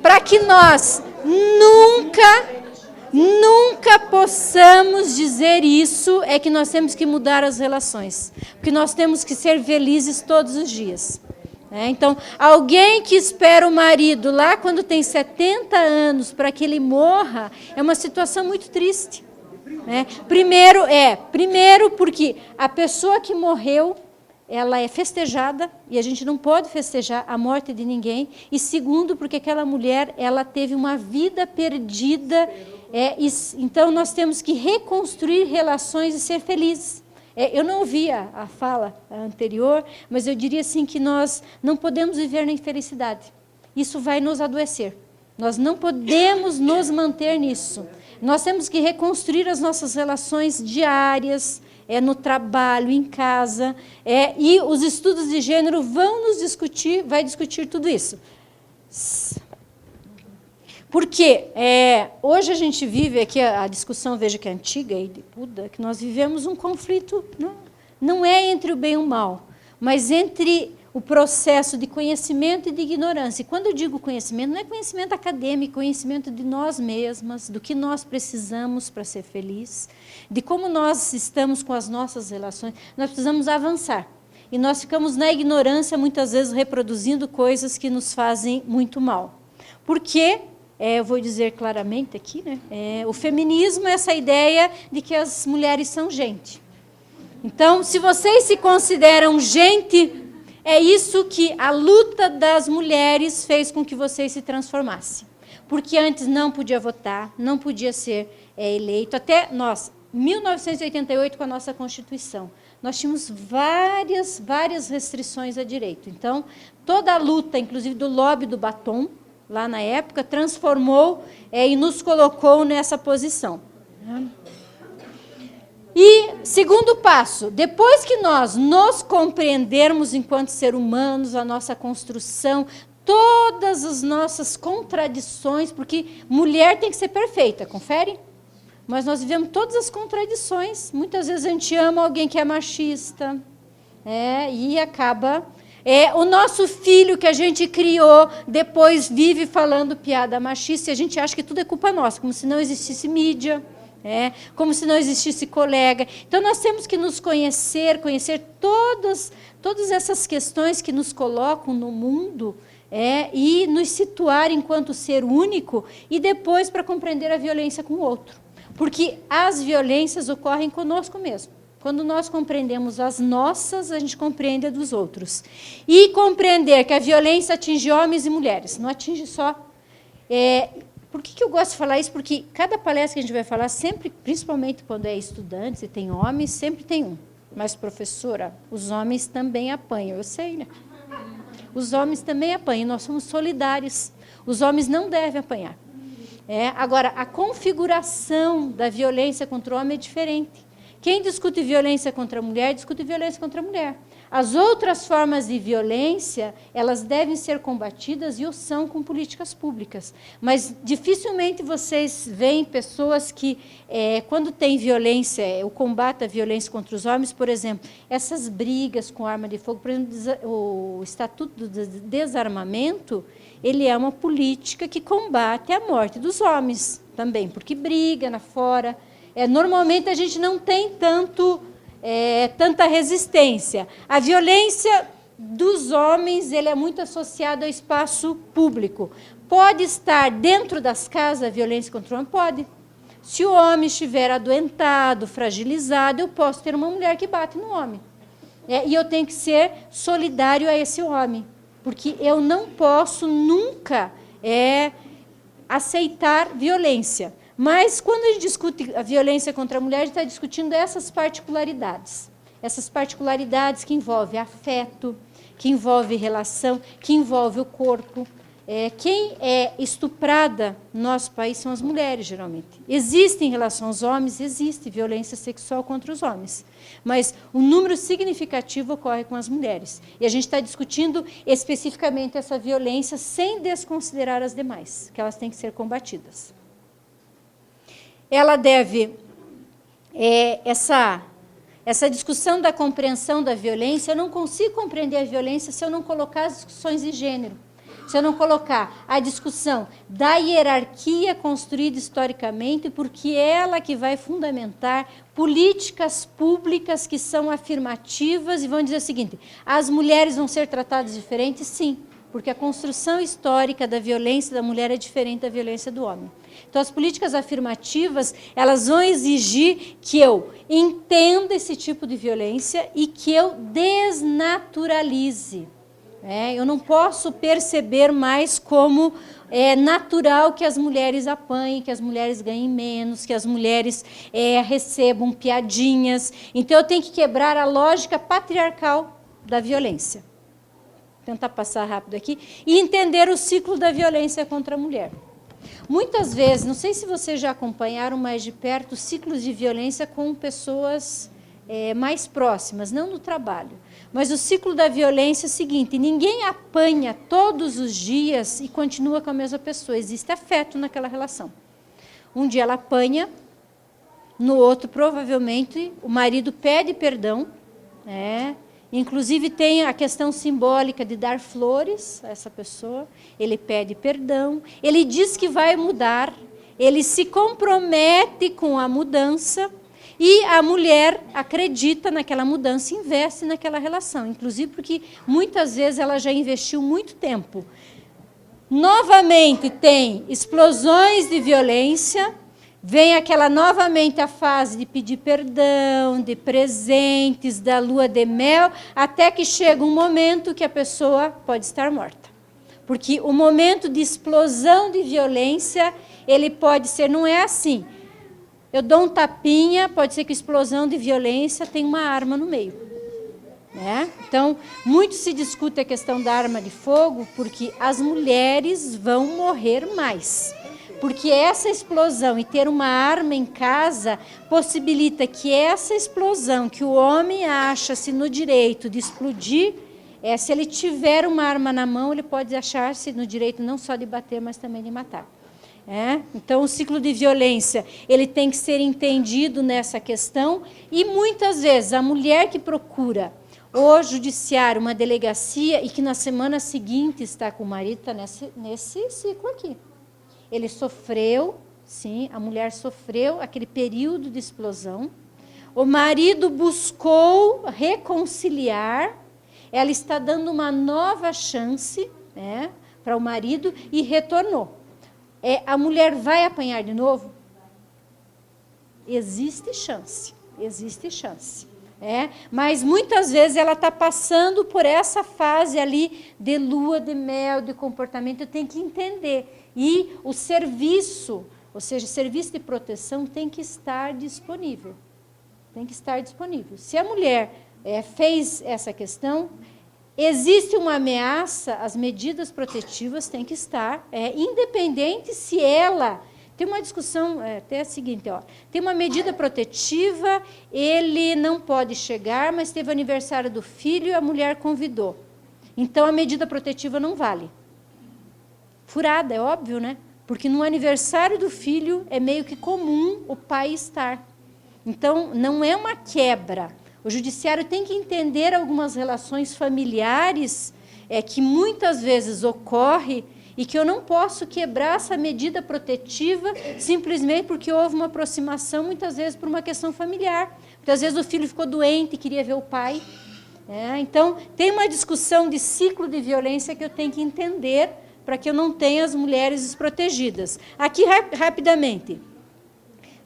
Para que nós nunca possamos dizer isso, é que nós temos que mudar as relações. Porque nós temos que ser felizes todos os dias. Então, alguém que espera o marido lá quando tem 70 anos para que ele morra, é uma situação muito triste. Primeiro porque a pessoa que morreu, ela é festejada, e a gente não pode festejar a morte de ninguém. E segundo, porque aquela mulher, ela teve uma vida perdida. Então, nós temos que reconstruir relações e ser felizes. Eu não ouvi a fala anterior, mas eu diria assim que nós não podemos viver na infelicidade. Isso vai nos adoecer. Nós não podemos nos manter nisso. Nós temos que reconstruir as nossas relações diárias, no trabalho, em casa, e os estudos de gênero vai discutir tudo isso. Porque hoje a gente vive aqui, a discussão, veja que é antiga, e de Buda, que nós vivemos um conflito, não é entre o bem e o mal, mas entre o processo de conhecimento e de ignorância. E quando eu digo conhecimento, não é conhecimento acadêmico, conhecimento de nós mesmas, do que nós precisamos para ser feliz, de como nós estamos com as nossas relações. Nós precisamos avançar. E nós ficamos na ignorância, muitas vezes, reproduzindo coisas que nos fazem muito mal. Porque eu vou dizer claramente aqui, o feminismo é essa ideia de que as mulheres são gente. Então, se vocês se consideram gente, é isso que a luta das mulheres fez com que vocês se transformassem. Porque antes não podia votar, não podia ser eleito. Até nós, 1988, com a nossa Constituição, nós tínhamos várias restrições a direito. Então, toda a luta, inclusive do lobby do batom, lá na época, transformou e nos colocou nessa posição. E, segundo passo, depois que nós nos compreendermos enquanto seres humanos, a nossa construção, todas as nossas contradições, porque mulher tem que ser perfeita, confere? Mas nós vivemos todas as contradições. Muitas vezes a gente ama alguém que é machista, e acaba... o nosso filho que a gente criou, depois vive falando piada machista, e a gente acha que tudo é culpa nossa, como se não existisse mídia, como se não existisse colega. Então, nós temos que nos conhecer todas essas questões que nos colocam no mundo, e nos situar enquanto ser único, e depois para compreender a violência com o outro. Porque as violências ocorrem conosco mesmo. Quando nós compreendemos as nossas, a gente compreende a dos outros. E compreender que a violência atinge homens e mulheres, não atinge só. Por que eu gosto de falar isso? Porque cada palestra que a gente vai falar, sempre, principalmente quando é estudantes e tem homens, sempre tem um. Mas, professora, os homens também apanham, eu sei, né? Os homens também apanham, nós somos solidários. Os homens não devem apanhar. Agora, a configuração da violência contra o homem é diferente. Quem discute violência contra a mulher, discute violência contra a mulher. As outras formas de violência, elas devem ser combatidas e o são com políticas públicas. Mas dificilmente vocês veem pessoas que, quando tem violência, o combate à violência contra os homens, por exemplo, essas brigas com arma de fogo, por exemplo, o Estatuto do Desarmamento, ele é uma política que combate a morte dos homens também, porque briga na fora. Normalmente a gente não tem tanta resistência. A violência dos homens ele é muito associada ao espaço público. Pode estar dentro das casas a violência contra o homem? Pode. Se o homem estiver adoentado, fragilizado, eu posso ter uma mulher que bate no homem. E eu tenho que ser solidário a esse homem, porque eu não posso nunca aceitar violência. Mas, quando a gente discute a violência contra a mulher, a gente está discutindo essas particularidades que envolvem afeto, que envolve relação, que envolve o corpo. Quem é estuprada no nosso país são as mulheres, geralmente. Existe em relação aos homens, existe violência sexual contra os homens, mas um número significativo ocorre com as mulheres. E a gente está discutindo especificamente essa violência sem desconsiderar as demais, que elas têm que ser combatidas. Ela deve, essa discussão da compreensão da violência, eu não consigo compreender a violência se eu não colocar as discussões de gênero, se eu não colocar a discussão da hierarquia construída historicamente, porque é ela que vai fundamentar políticas públicas que são afirmativas e vão dizer o seguinte: as mulheres vão ser tratadas diferentes? Sim, porque a construção histórica da violência da mulher é diferente da violência do homem. Então, as políticas afirmativas, elas vão exigir que eu entenda esse tipo de violência e que eu desnaturalize. Eu não posso perceber mais como é natural que as mulheres apanhem, que as mulheres ganhem menos, que as mulheres recebam piadinhas. Então, eu tenho que quebrar a lógica patriarcal da violência. Vou tentar passar rápido aqui. E entender o ciclo da violência contra a mulher. Muitas vezes, não sei se vocês já acompanharam mais de perto, ciclos de violência com pessoas mais próximas, não no trabalho. Mas o ciclo da violência é o seguinte: ninguém apanha todos os dias e continua com a mesma pessoa. Existe afeto naquela relação. Um dia ela apanha, no outro, provavelmente, o marido pede perdão. Inclusive, tem a questão simbólica de dar flores a essa pessoa. Ele pede perdão, ele diz que vai mudar, ele se compromete com a mudança e a mulher acredita naquela mudança, investe naquela relação, inclusive porque muitas vezes ela já investiu muito tempo. Novamente tem explosões de violência, vem novamente a fase de pedir perdão, de presentes, da lua de mel, até que chega um momento que a pessoa pode estar morta. Porque o momento de explosão de violência, ele pode ser, não é assim. Eu dou um tapinha, pode ser que a explosão de violência tenha uma arma no meio. Então, muito se discute a questão da arma de fogo, porque as mulheres vão morrer mais. Porque essa explosão e ter uma arma em casa possibilita que essa explosão que o homem acha-se no direito de explodir, se ele tiver uma arma na mão, ele pode achar-se no direito não só de bater, mas também de matar. Então, o ciclo de violência ele tem que ser entendido nessa questão e, muitas vezes, a mulher que procura o judiciário, uma delegacia, e que na semana seguinte está com o marido, está nesse ciclo aqui. Ele sofreu, sim, a mulher sofreu aquele período de explosão. O marido buscou reconciliar, ela está dando uma nova chance para o marido e retornou. A mulher vai apanhar de novo? existe chance, existe chance. Mas muitas vezes ela está passando por essa fase ali de lua de mel, de comportamento, tem que entender. E o serviço, ou seja, o serviço de proteção tem que estar disponível. Tem que estar disponível. Se a mulher fez essa questão, existe uma ameaça, as medidas protetivas têm que estar, independente se ela... Tem uma discussão até a seguinte, tem uma medida protetiva, ele não pode chegar, mas teve o aniversário do filho e a mulher convidou. Então, a medida protetiva não vale. Furada, é óbvio, né? Porque no aniversário do filho é meio que comum o pai estar. Então, não é uma quebra. O judiciário tem que entender algumas relações familiares que muitas vezes ocorrem e que eu não posso quebrar essa medida protetiva simplesmente porque houve uma aproximação, muitas vezes por uma questão familiar. Muitas vezes o filho ficou doente e queria ver o pai. Então, tem uma discussão de ciclo de violência que eu tenho que entender para que eu não tenha as mulheres desprotegidas. Aqui, rapidamente.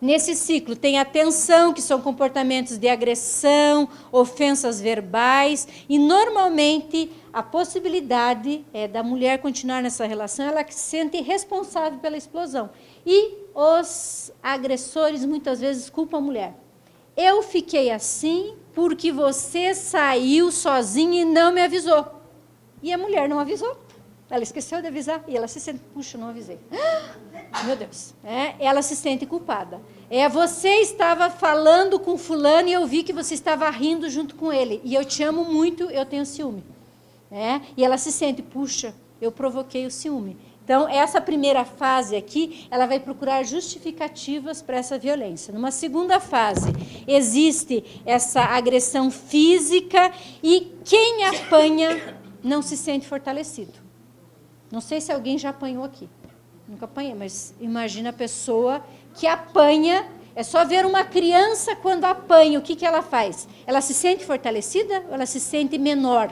Nesse ciclo tem a tensão, que são comportamentos de agressão, ofensas verbais, e normalmente a possibilidade da mulher continuar nessa relação, ela se sente responsável pela explosão. E os agressores muitas vezes culpam a mulher. Eu fiquei assim porque você saiu sozinha e não me avisou. E a mulher não avisou. Ela esqueceu de avisar e ela se sente, puxa, não avisei. Meu Deus. Ela se sente culpada. Você estava falando com fulano e eu vi que você estava rindo junto com ele. E eu te amo muito, eu tenho ciúme. E ela se sente, puxa, eu provoquei o ciúme. Então, essa primeira fase aqui, ela vai procurar justificativas para essa violência. Numa segunda fase, existe essa agressão física e quem apanha não se sente fortalecido. Não sei se alguém já apanhou aqui. Nunca apanhei, mas imagina a pessoa que apanha. É só ver uma criança quando apanha, o que ela faz? Ela se sente fortalecida ou ela se sente menor?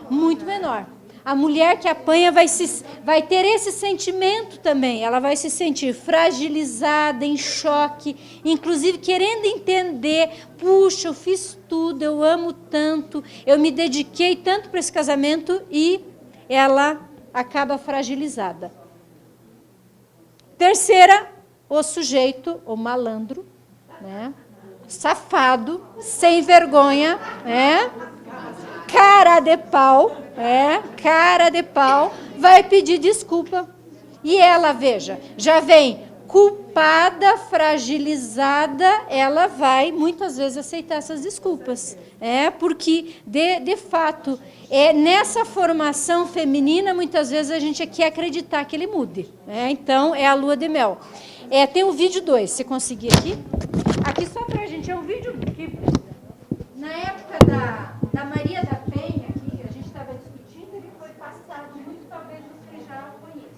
Muito menor. A mulher que apanha vai ter esse sentimento também. Ela vai se sentir fragilizada, em choque, inclusive querendo entender, puxa, eu fiz tudo, eu amo tanto, eu me dediquei tanto para esse casamento e ela acaba fragilizada. Terceira, o sujeito, o malandro, safado, sem vergonha, cara de pau, vai pedir desculpa. E ela, veja, já vem culpada, fragilizada, ela vai muitas vezes aceitar essas desculpas. Porque, de fato, nessa formação feminina, muitas vezes a gente quer acreditar que ele mude. Então, é a lua de mel. Tem o vídeo 2, se conseguir aqui. Aqui só para a gente, é um vídeo que, na época da Maria da Penha, que a gente estava discutindo, ele foi passado muito, talvez você já conheça.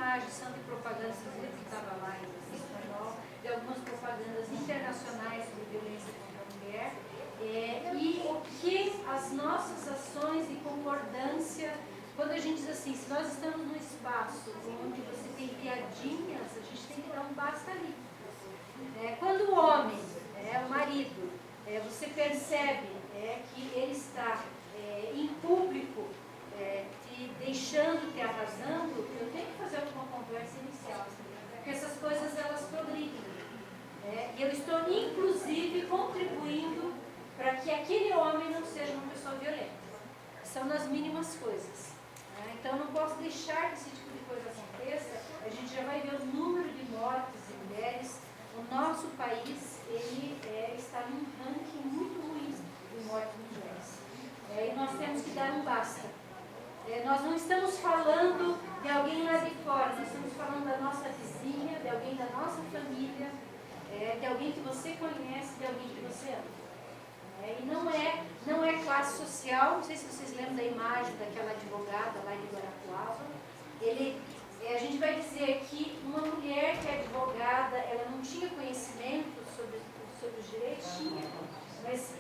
imagens, são de propagandas, que estava lá em espanhol, de algumas propagandas internacionais sobre violência contra a mulher, e o que as nossas ações de concordância, quando a gente diz assim, se nós estamos num espaço onde você tem piadinhas, a gente tem que dar um basta ali. Quando o homem, o marido, você percebe que ele está em público, te deixando, te arrasando, eu tenho que fazer uma conversa inicial, porque essas coisas elas progridem. E eu estou, inclusive, contribuindo para que aquele homem não seja uma pessoa violenta. São nas mínimas coisas. Então, não posso deixar que esse tipo de coisa aconteça. A gente já vai ver o número de mortes de mulheres. O nosso país, ele está num ranking muito ruim de mortes de mulheres. E nós temos que dar um basta. Nós não estamos falando de alguém lá de fora, nós estamos falando da nossa vizinha, de alguém da nossa família, de alguém que você conhece, de alguém que você ama. E não é classe social. Não sei se vocês lembram da imagem daquela advogada lá de Guarapuava. A gente vai dizer que uma mulher que é advogada, ela não tinha conhecimento sobre os direitos, tinha, mas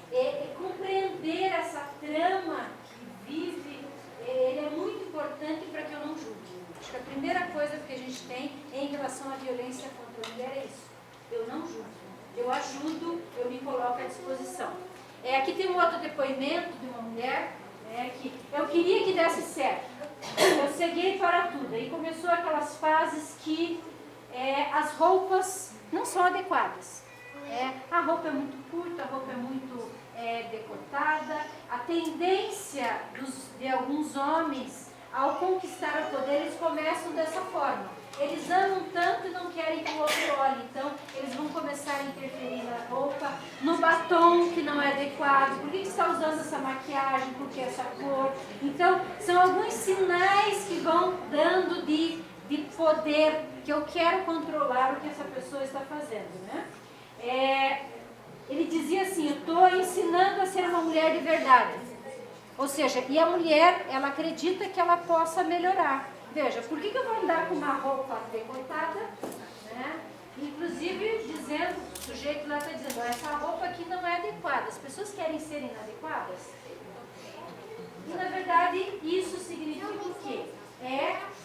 compreender essa trama que vive, ele é muito importante para que eu não julgue. Acho que a primeira coisa que a gente tem em relação à violência contra a mulher é isso. Eu não julgo. Eu ajudo, eu me coloco à disposição. Aqui tem um outro depoimento de uma mulher que eu queria que desse certo. Eu ceguei para tudo. Aí começou aquelas fases que as roupas não são adequadas. A roupa é muito curta, a roupa é muito decotada. A tendência de alguns homens ao conquistar o poder, eles começam dessa forma. Eles amam tanto e não querem que o outro olhe, então eles vão começar a interferir na roupa, no batom que não é adequado. Por que você está usando essa maquiagem? Por que essa cor? Então, são alguns sinais que vão dando de poder, que eu quero controlar o que essa pessoa está fazendo, né? Ele dizia assim, eu estou ensinando a ser uma mulher de verdade. Ou seja, e a mulher, ela acredita que ela possa melhorar. Veja, por que eu vou andar com uma roupa decotada, né? Inclusive dizendo, o sujeito lá está dizendo, essa roupa aqui não é adequada. As pessoas querem ser inadequadas? E na verdade isso significa o quê?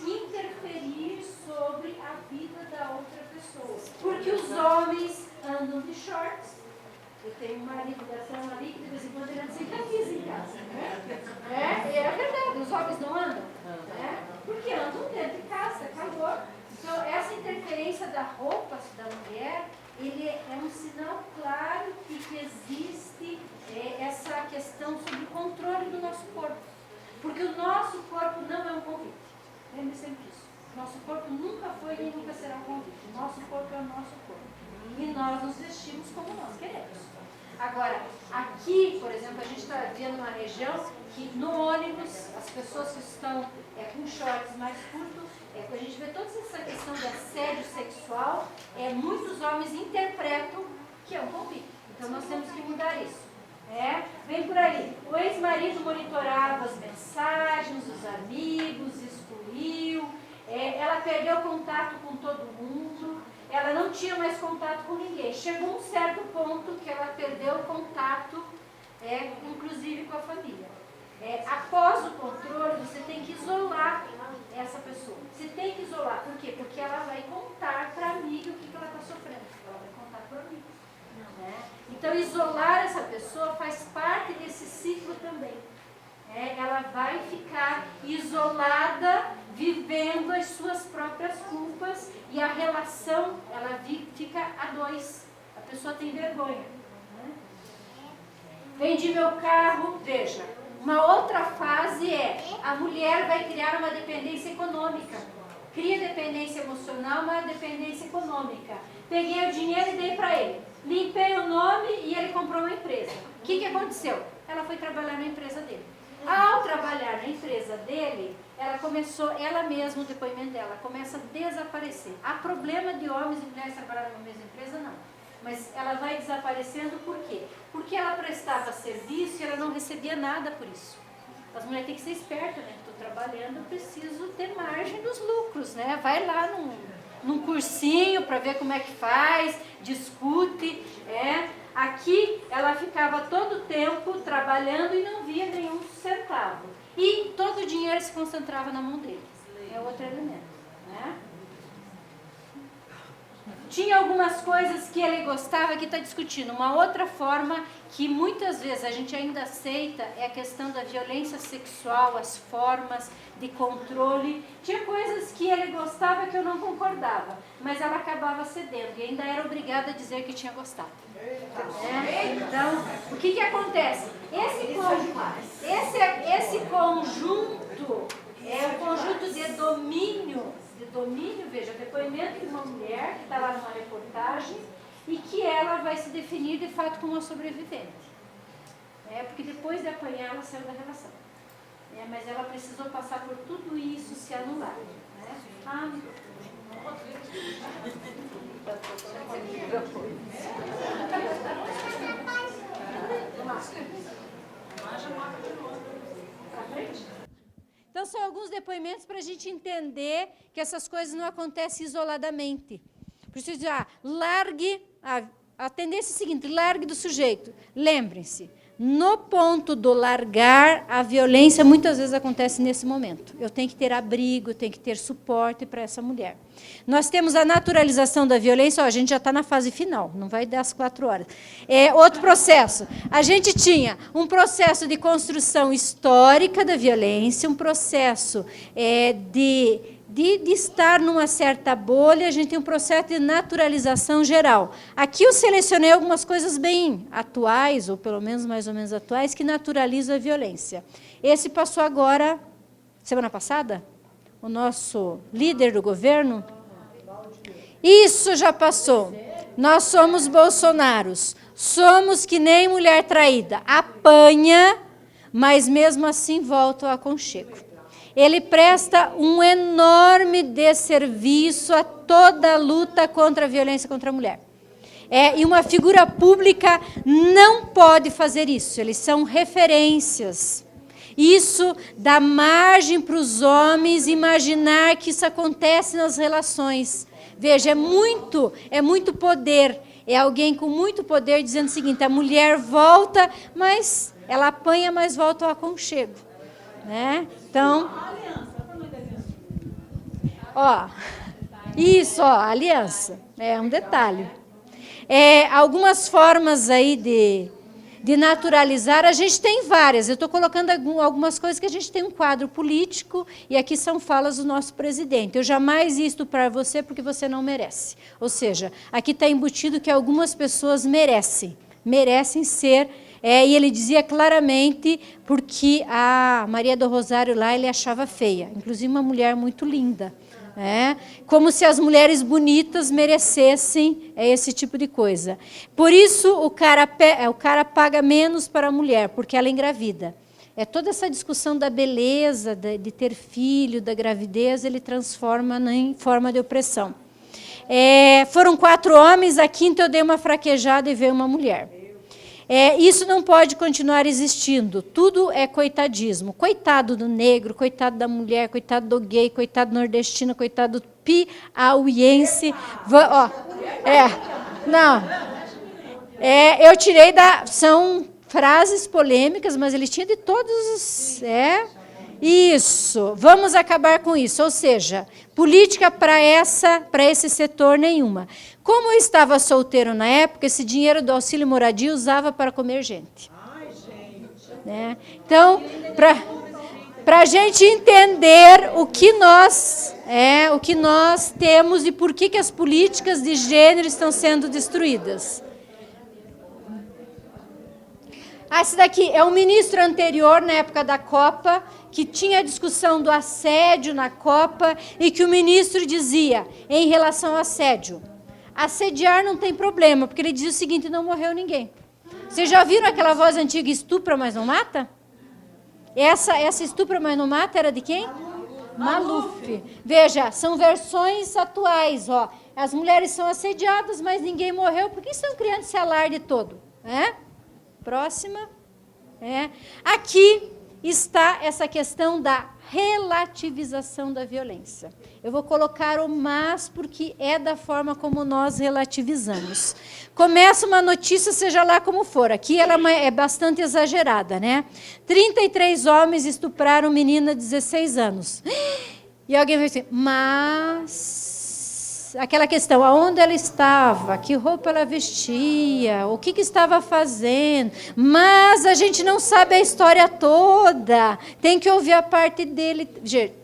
Interferir sobre a vida da outra pessoa. Porque os homens andam de shorts. Eu tenho uma ligação ali que de vez em quando ele anda sem camisa em casa, né? É verdade, os homens não andam, né? Porque andam dentro de casa, calor. Então, essa interferência da roupa da mulher, ele é um sinal claro de que existe essa questão sobre o controle do nosso corpo. Porque o nosso corpo não é um convite. Lembre sempre disso. Nosso corpo nunca foi e nunca será um convite. O nosso corpo é o nosso corpo. E nós nos vestimos como nós queremos. Agora, aqui, por exemplo, a gente está vendo uma região que no ônibus, as pessoas que estão com shorts mais curtos, a gente vê toda essa questão de assédio sexual, muitos homens interpretam que é um convite. Então nós temos que mudar isso. Vem por aí. O ex-marido monitorava as mensagens, os amigos, excluiu, ela perdeu contato com todo mundo. Ela não tinha mais contato com ninguém. Chegou um certo ponto que ela perdeu o contato, inclusive com a família. Após o controle, você tem que isolar essa pessoa. Você tem que isolar. Por quê? Porque ela vai contar para a amiga o que ela está sofrendo. Ela vai contar para o amigo. Então, isolar essa pessoa faz parte desse ciclo também. Ela vai ficar isolada, vivendo as suas próprias culpas, e a relação, ela fica a dois. A pessoa tem vergonha. Vendi meu carro, veja, uma outra fase a mulher vai criar uma dependência econômica. Cria dependência emocional, uma dependência econômica. Peguei o dinheiro e dei para ele. Limpei o nome e ele comprou uma empresa. O que aconteceu? Ela foi trabalhar na empresa dele. Ao trabalhar na empresa dele, ela começou, ela mesma, o depoimento dela, começa a desaparecer. Há problema de homens e mulheres trabalharem na mesma empresa? Não. Mas ela vai desaparecendo por quê? Porque ela prestava serviço e ela não recebia nada por isso. as mulheres têm que ser espertas, né? Estou trabalhando, eu preciso ter margem dos lucros, né? Vai lá num cursinho para ver como é que faz, discute, Aqui ela ficava todo o tempo trabalhando e não via nenhum centavo. E todo o dinheiro se concentrava na mão dele. É outro elemento, né? Tinha algumas coisas que ele gostava, que está discutindo. Uma outra forma que muitas vezes a gente ainda aceita é a questão da violência sexual, as formas de controle. Tinha coisas que ele gostava que eu não concordava, mas ela acabava cedendo e ainda era obrigada a dizer que tinha gostado. Então, o que acontece? Esse conjunto é o conjunto de domínio, veja, depoimento de uma mulher que está lá numa reportagem e que ela vai se definir de fato como uma sobrevivente. Porque depois de apanhar ela saiu da relação. Mas ela precisou passar por tudo isso se anular. Então, são alguns depoimentos para a gente entender que essas coisas não acontecem isoladamente. Por isso, largue, a tendência é a seguinte, largue do sujeito. Lembrem-se, no ponto do largar, a violência muitas vezes acontece nesse momento. Eu tenho que ter abrigo, eu tenho que ter suporte para essa mulher. Nós temos a naturalização da violência, a gente já está na fase final, não vai dar as 4 horas. Outro processo. A gente tinha um processo de construção histórica da violência, um processo de estar numa certa bolha, a gente tem um processo de naturalização geral. Aqui eu selecionei algumas coisas bem atuais, ou pelo menos mais ou menos atuais, que naturalizam a violência. Esse passou agora, semana passada, o nosso líder do governo. Isso já passou. Nós somos bolsonaros, somos que nem mulher traída, apanha, mas mesmo assim volta ao aconchego. Ele presta um enorme desserviço a toda a luta contra a violência contra a mulher. E uma figura pública não pode fazer isso, eles são referências. Isso dá margem para os homens imaginar que isso acontece nas relações. Veja, é muito poder, é alguém com muito poder dizendo o seguinte, a mulher volta, mas ela apanha, mas volta ao aconchego. Então, aliança, é um detalhe. Algumas formas aí de naturalizar, a gente tem várias, eu estou colocando algumas coisas que a gente tem um quadro político, e aqui são falas do nosso presidente. Eu jamais ia estuprar você porque você não merece. Ou seja, aqui está embutido que algumas pessoas merecem ser. E ele dizia claramente porque a Maria do Rosário lá ele achava feia, inclusive uma mulher muito linda. Como se as mulheres bonitas merecessem esse tipo de coisa. Por isso o cara paga menos para a mulher, porque ela engravida. Toda essa discussão da beleza, de ter filho, da gravidez, ele transforma em forma de opressão. Foram 4 homens, a quinta eu dei uma fraquejada e veio uma mulher. Isso não pode continuar existindo. Tudo é coitadismo. Coitado do negro, coitado da mulher, coitado do gay, coitado do nordestino, coitado do piauiense. Eu tirei são frases polêmicas, mas ele tinha de todos os... Isso, vamos acabar com isso. Ou seja, política para esse setor nenhuma. Como eu estava solteiro na época, esse dinheiro do auxílio moradia usava para comer gente. Então, para a gente entender o que nós temos e por que as políticas de gênero estão sendo destruídas. Esse daqui é um ministro anterior, na época da Copa, que tinha a discussão do assédio na Copa e que o ministro dizia, em relação ao assédio, assediar não tem problema, porque ele dizia o seguinte, não morreu ninguém. Vocês já viram aquela voz antiga, estupra, mas não mata? Essa estupra, mas não mata era de quem? Maluf. Veja, são versões atuais. As mulheres são assediadas, mas ninguém morreu. Por que estão criando esse alarde todo? Próxima. Aqui está essa questão da relativização da violência. Eu vou colocar o mas porque é da forma como nós relativizamos. Começa uma notícia, seja lá como for. Aqui ela é bastante exagerada, né? 33 homens estupraram menina de 16 anos. E alguém vai dizer, mas... Aquela questão, aonde ela estava, que roupa ela vestia, o que estava fazendo, mas a gente não sabe a história toda, tem que ouvir a parte dele.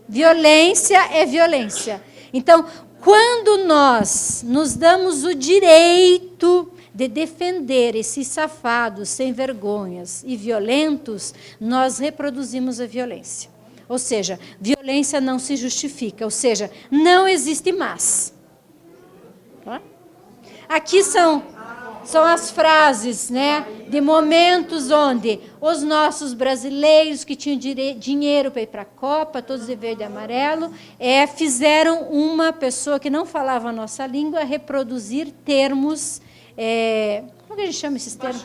Violência é violência. Então, quando nós nos damos o direito de defender esses safados, sem vergonhas e violentos, nós reproduzimos a violência. Ou seja, violência não se justifica, ou seja, não existe mais. Aqui são as frases, né, de momentos onde os nossos brasileiros que tinham dinheiro para ir para a Copa, todos de verde e amarelo, fizeram uma pessoa que não falava a nossa língua reproduzir termos, como que a gente chama esses termos?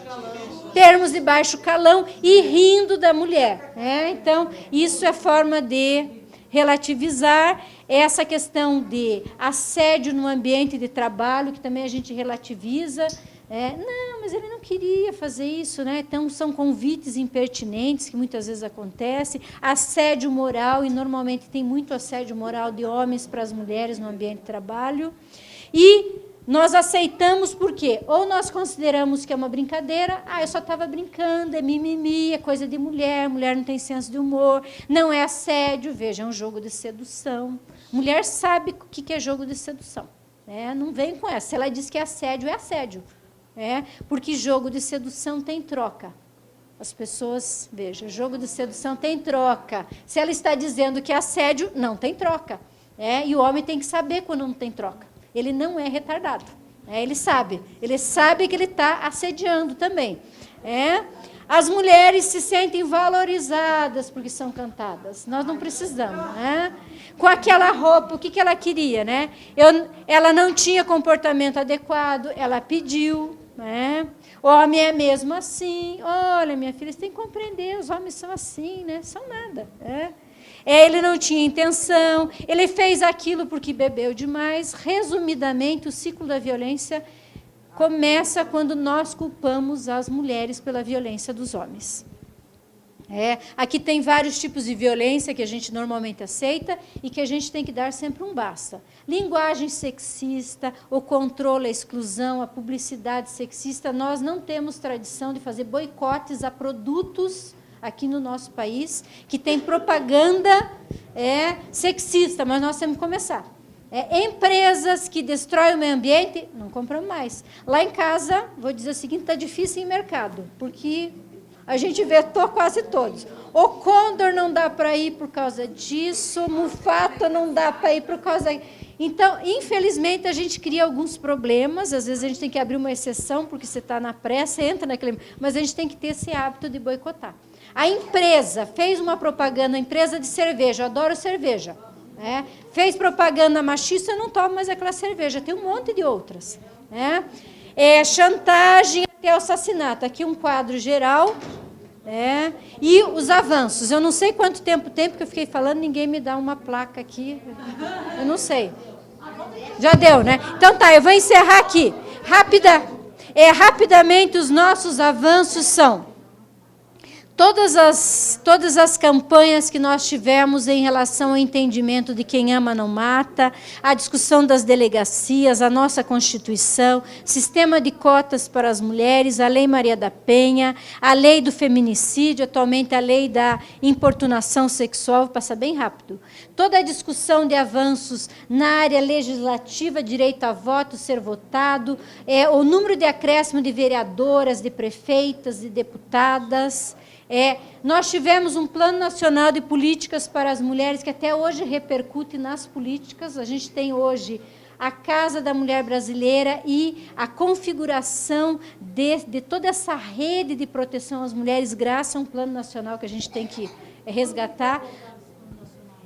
Termos de baixo calão e rindo da mulher. Então, isso é forma de relativizar. Essa questão de assédio no ambiente de trabalho, que também a gente relativiza. Não, mas ele não queria fazer isso, né? Então, são convites impertinentes que muitas vezes acontecem. Assédio moral, e normalmente tem muito assédio moral de homens para as mulheres no ambiente de trabalho. E nós aceitamos por quê? Ou nós consideramos que é uma brincadeira, eu só estava brincando, é mimimi, é coisa de mulher, mulher não tem senso de humor, não é assédio, veja, é um jogo de sedução. Mulher sabe o que é jogo de sedução, né? Não vem com essa. Se ela diz que é assédio, porque jogo de sedução tem troca. As pessoas, veja, jogo de sedução tem troca. Se ela está dizendo que é assédio, não tem troca. E o homem tem que saber quando não tem troca. Ele não é retardado. Ele sabe que ele está assediando também. As mulheres se sentem valorizadas porque são cantadas. Nós não precisamos. Com aquela roupa, o que ela queria? Ela não tinha comportamento adequado, ela pediu. Homem é mesmo assim. Olha, minha filha, você tem que compreender, os homens são assim, são nada. Ele não tinha intenção, ele fez aquilo porque bebeu demais. Resumidamente, o ciclo da violência começa quando nós culpamos as mulheres pela violência dos homens. Aqui tem vários tipos de violência que a gente normalmente aceita e que a gente tem que dar sempre um basta. Linguagem sexista, o controle, a exclusão, a publicidade sexista. Nós não temos tradição de fazer boicotes a produtos aqui no nosso país, que tem propaganda sexista, mas nós temos que começar. Empresas que destroem o meio ambiente, não compram mais. Lá em casa, vou dizer o seguinte, está difícil em mercado, porque a gente vetou quase todos. O Condor não dá para ir por causa disso, o Mufato não dá para ir por causa... Então, infelizmente, a gente cria alguns problemas, às vezes a gente tem que abrir uma exceção, porque você está na pressa, entra naquele... Mas a gente tem que ter esse hábito de boicotar. A empresa fez uma propaganda, a empresa de cerveja, eu adoro cerveja, fez propaganda machista, eu não tomo mais aquela cerveja, tem um monte de outras. Chantagem até assassinato, aqui um quadro geral, e os avanços. Eu não sei quanto tempo tem, porque eu fiquei falando, ninguém me dá uma placa aqui, eu não sei. Já deu, né? Então tá, eu vou encerrar aqui. Rapidamente, os nossos avanços são... Todas as campanhas que nós tivemos em relação ao entendimento de quem ama não mata, a discussão das delegacias, a nossa Constituição, sistema de cotas para as mulheres, a Lei Maria da Penha, a lei do feminicídio, atualmente a lei da importunação sexual, vou passar bem rápido. Toda a discussão de avanços na área legislativa, direito a voto, ser votado, o número de acréscimo de vereadoras, de prefeitas, de deputadas... Nós tivemos um plano nacional de políticas para as mulheres que até hoje repercute nas políticas. A gente tem hoje a Casa da Mulher Brasileira e a configuração de toda essa rede de proteção às mulheres graças a um plano nacional que a gente tem que resgatar.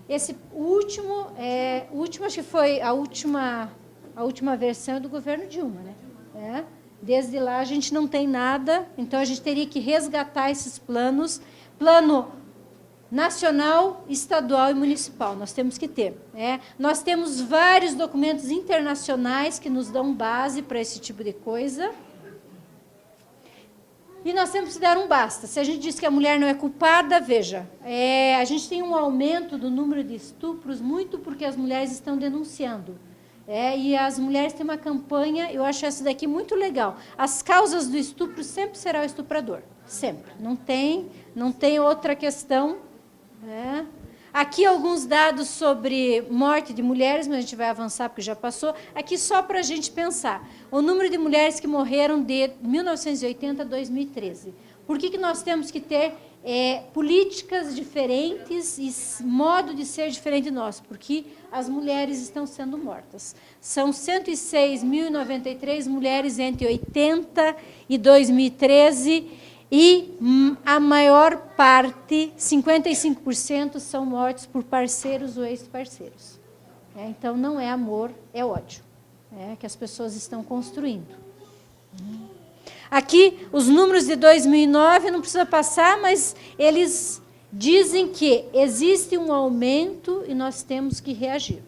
Esse último acho que foi a última versão do governo Dilma, né? Desde lá a gente não tem nada, então a gente teria que resgatar esses planos. Plano nacional, estadual e municipal. Nós temos que ter. Nós temos vários documentos internacionais que nos dão base para esse tipo de coisa. E nós temos que dar um basta. Se a gente diz que a mulher não é culpada, veja, a gente tem um aumento do número de estupros, muito porque as mulheres estão denunciando. E as mulheres têm uma campanha, eu acho essa daqui muito legal. As causas do estupro sempre será o estuprador. Sempre. Não tem outra questão. Aqui alguns dados sobre morte de mulheres, mas a gente vai avançar porque já passou. Aqui só para a gente pensar. O número de mulheres que morreram de 1980 a 2013. Por que nós temos que ter políticas diferentes e modo de ser diferente de nós? Porque as mulheres estão sendo mortas. São 106.093 mulheres entre 80 e 2013, e a maior parte, 55%, são mortos por parceiros ou ex-parceiros. Então, não é amor, é ódio, que as pessoas estão construindo. Aqui, os números de 2009, não precisa passar, mas eles dizem que existe um aumento e nós temos que reagir.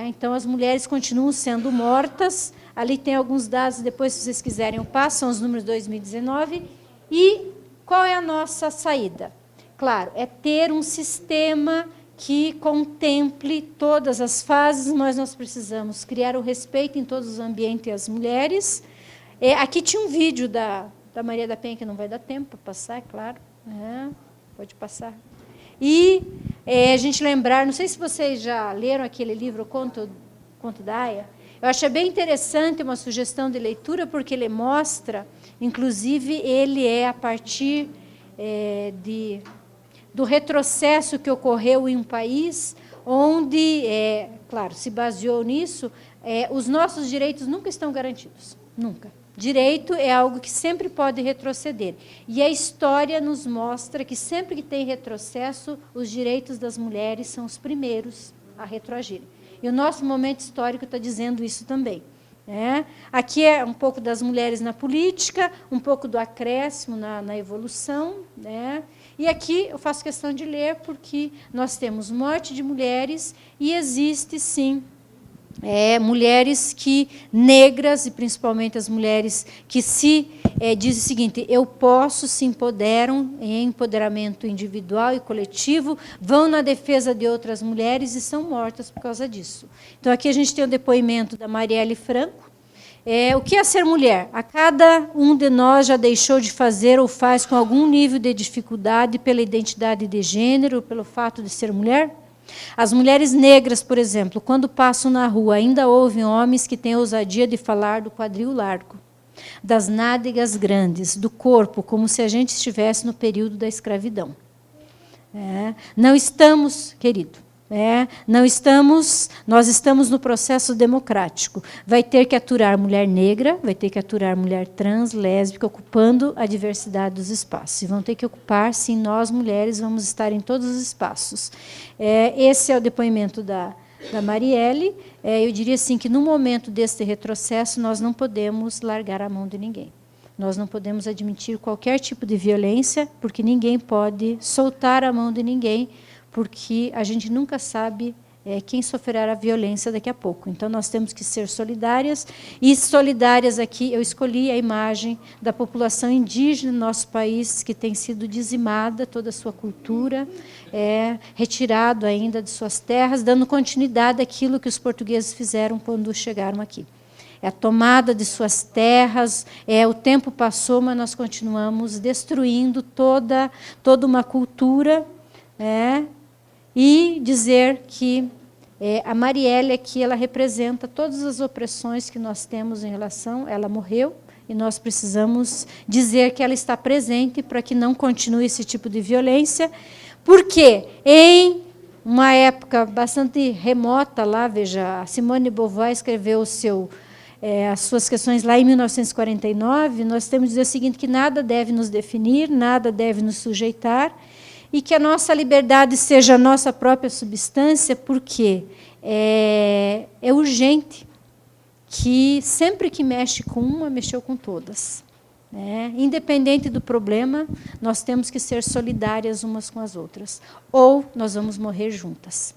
Então, as mulheres continuam sendo mortas. Ali tem alguns dados, depois, se vocês quiserem, eu passo, são os números de 2019. E qual é a nossa saída? Claro, é ter um sistema que contemple todas as fases, mas nós precisamos criar o respeito em todos os ambientes às mulheres. Aqui tinha um vídeo da Maria da Penha, que não vai dar tempo para passar, é claro. Pode passar. E a gente lembrar, não sei se vocês já leram aquele livro, Conto da Aya. Eu achei bem interessante, uma sugestão de leitura, porque ele mostra, inclusive, ele é a partir do retrocesso que ocorreu em um país onde, claro, se baseou nisso, os nossos direitos nunca estão garantidos, nunca. Direito é algo que sempre pode retroceder. E a história nos mostra que sempre que tem retrocesso, os direitos das mulheres são os primeiros a retroagirem. E o nosso momento histórico está dizendo isso também. Aqui é um pouco das mulheres na política, um pouco do acréscimo na evolução. E aqui eu faço questão de ler, porque nós temos morte de mulheres e existe, sim, mulheres negras, e principalmente as mulheres que dizem o seguinte: eu posso, se empoderam em empoderamento individual e coletivo, vão na defesa de outras mulheres e são mortas por causa disso. Então, aqui a gente tem o depoimento da Marielle Franco. O que é ser mulher? A cada um de nós já deixou de fazer ou faz com algum nível de dificuldade pela identidade de gênero, pelo fato de ser mulher? As mulheres negras, por exemplo, quando passam na rua, ainda ouvem homens que têm a ousadia de falar do quadril largo, das nádegas grandes, do corpo, como se a gente estivesse no período da escravidão. Não estamos, querido, nós estamos no processo democrático. Vai ter que aturar mulher negra, vai ter que aturar mulher trans, lésbica, ocupando a diversidade dos espaços. E vão ter que ocupar, sim, nós, mulheres, vamos estar em todos os espaços. Esse é o depoimento da Marielle. Eu diria assim que, no momento deste retrocesso, nós não podemos largar a mão de ninguém. Nós não podemos admitir qualquer tipo de violência, porque ninguém pode soltar a mão de ninguém, porque a gente nunca sabe quem sofrerá a violência daqui a pouco. Então, nós temos que ser solidárias. E solidárias aqui, eu escolhi a imagem da população indígena no nosso país, que tem sido dizimada, toda a sua cultura, retirado ainda de suas terras, dando continuidade àquilo que os portugueses fizeram quando chegaram aqui. A tomada de suas terras, o tempo passou, mas nós continuamos destruindo toda uma cultura, e dizer que a Marielle aqui, ela representa todas as opressões que nós temos em relação, ela morreu, e nós precisamos dizer que ela está presente para que não continue esse tipo de violência, porque em uma época bastante remota, lá, veja, a Simone de Beauvoir escreveu as suas questões lá em 1949, nós temos que dizer o seguinte, que nada deve nos definir, nada deve nos sujeitar, e que a nossa liberdade seja a nossa própria substância, porque é urgente que sempre que mexe com uma, mexeu com todas. Independente do problema, nós temos que ser solidárias umas com as outras. Ou nós vamos morrer juntas.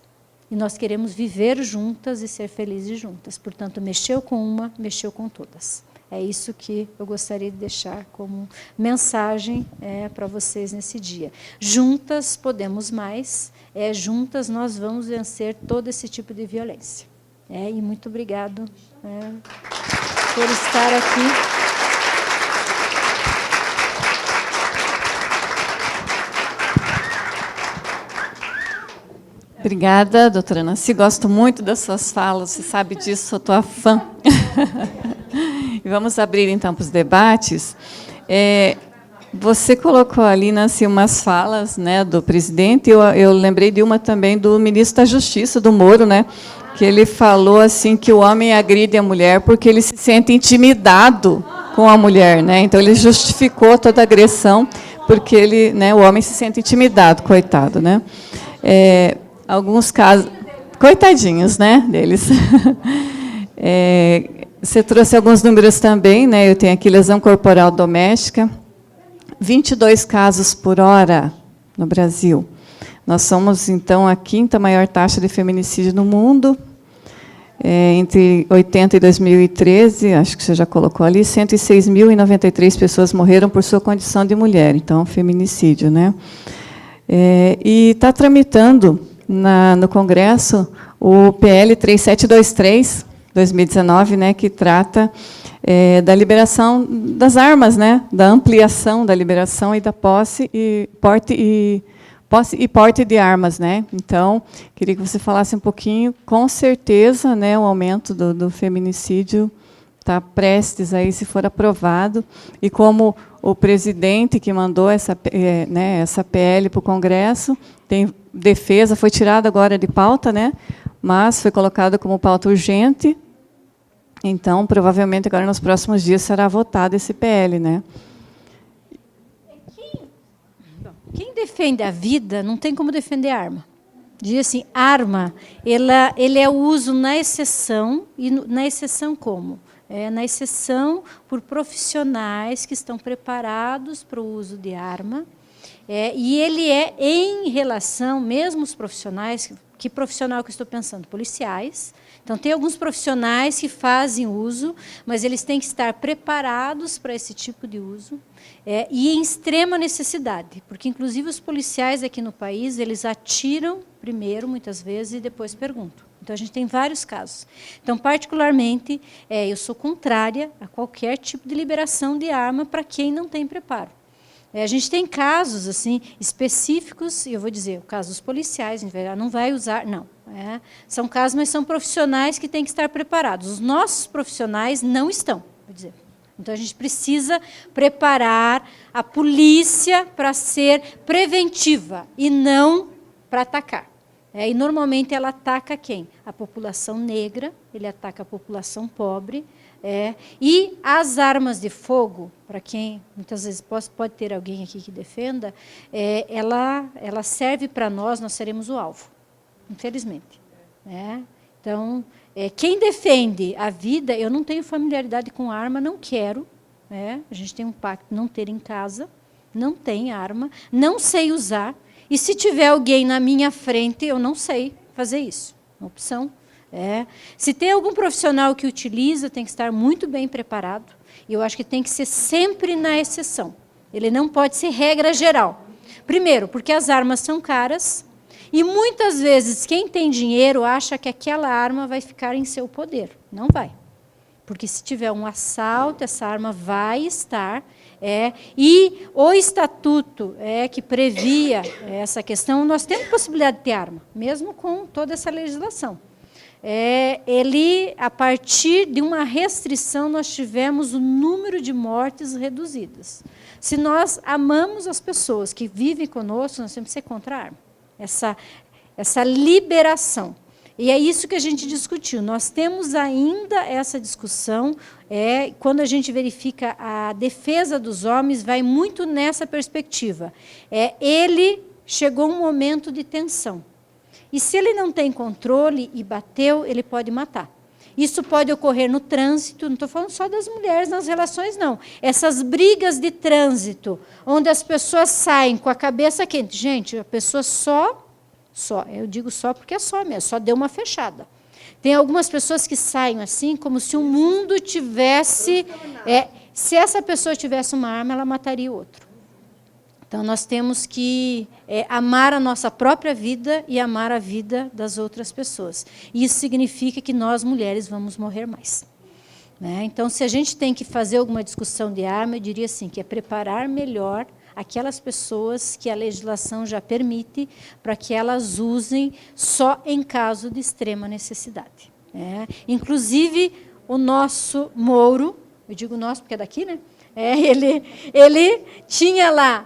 E nós queremos viver juntas e ser felizes juntas. Portanto, mexeu com uma, mexeu com todas. É isso que eu gostaria de deixar como mensagem para vocês nesse dia. Juntas podemos mais, juntas nós vamos vencer todo esse tipo de violência. E muito obrigado por estar aqui. Obrigada, doutora Nancy. Gosto muito das suas falas, você sabe disso, sou tua fã. E vamos abrir, então, para os debates. Você colocou ali, Nancy, umas falas, né, do presidente, eu lembrei de uma também do ministro da Justiça, do Moro, né, que ele falou assim, que o homem agride a mulher porque ele se sente intimidado com a mulher. Né? Então, ele justificou toda a agressão porque ele, né, o homem se sente intimidado, coitado. Né? Alguns casos, coitadinhos, né, deles. Você trouxe alguns números também, né? Eu tenho aqui lesão corporal doméstica, 22 casos por hora no Brasil. Nós somos, então, a 5ª maior taxa de feminicídio no mundo. Entre 80 e 2013, acho que você já colocou ali, 106.093 pessoas morreram por sua condição de mulher. Então, feminicídio. Né? E está tramitando no Congresso o PL 3723, 2019, né, que trata da liberação das armas, né, da ampliação da liberação e da posse e porte de armas. Né? Então, queria que você falasse um pouquinho. Com certeza, né, o aumento do feminicídio está prestes aí, se for aprovado, e como o presidente que mandou essa PL para o Congresso, tem defesa, foi tirada agora de pauta, né, mas foi colocada como pauta urgente, então, provavelmente, agora nos próximos dias será votado esse PL. Né? Quem defende a vida não tem como defender a arma. Diz assim, arma, ele é o uso na exceção, e na exceção como? Na exceção por profissionais que estão preparados para o uso de arma, e ele é em relação, mesmo os profissionais, que profissional que eu estou pensando? Policiais. Então, tem alguns profissionais que fazem uso, mas eles têm que estar preparados para esse tipo de uso, e em extrema necessidade, porque, inclusive, os policiais aqui no país, eles atiram primeiro, muitas vezes, e depois perguntam. Então, a gente tem vários casos. Então, particularmente, eu sou contrária a qualquer tipo de liberação de arma para quem não tem preparo. A gente tem casos assim específicos, e eu vou dizer, o caso dos policiais, a gente não vai usar, não. São casos, mas são profissionais que têm que estar preparados. Os nossos profissionais não estão, vou dizer. Então, a gente precisa preparar a polícia para ser preventiva e não para atacar. E, normalmente, ela ataca quem? A população negra, ele ataca a população pobre. E as armas de fogo, para quem muitas vezes pode ter alguém aqui que defenda, ela serve para nós seremos o alvo, infelizmente. Então, quem defende a vida, eu não tenho familiaridade com arma, não quero. A gente tem um pacto não ter em casa, não tem arma, não sei usar, e se tiver alguém na minha frente, eu não sei fazer isso. Uma opção. Se tem algum profissional que utiliza, tem que estar muito bem preparado. E eu acho que tem que ser sempre na exceção. Ele não pode ser regra geral. Primeiro, porque as armas são caras, e muitas vezes quem tem dinheiro acha que aquela arma vai ficar em seu poder. Não vai. Porque se tiver um assalto, essa arma vai estar. E o estatuto que previa essa questão, nós temos possibilidade de ter arma, mesmo com toda essa legislação. Ele, a partir de uma restrição, nós tivemos o número de mortes reduzidas. Se nós amamos as pessoas que vivem conosco, nós temos que ser contra a arma. Essa liberação. E é isso que a gente discutiu. Nós temos ainda essa discussão, quando a gente verifica a defesa dos homens, vai muito nessa perspectiva. Ele chegou um momento de tensão. E se ele não tem controle e bateu, ele pode matar. Isso pode ocorrer no trânsito, não estou falando só das mulheres nas relações, não. Essas brigas de trânsito, onde as pessoas saem com a cabeça quente. Gente, a pessoa só, eu digo só porque é só mesmo, só deu uma fechada. Tem algumas pessoas que saem assim, como se o mundo tivesse... se essa pessoa tivesse uma arma, ela mataria o outro. Então, nós temos que amar a nossa própria vida e amar a vida das outras pessoas. E isso significa que nós, mulheres, vamos morrer mais. Né? Então, se a gente tem que fazer alguma discussão de arma, eu diria assim, que é preparar melhor aquelas pessoas que a legislação já permite, para que elas usem só em caso de extrema necessidade. Né? Inclusive, o nosso Moro, eu digo nosso porque é daqui, né? Ele tinha lá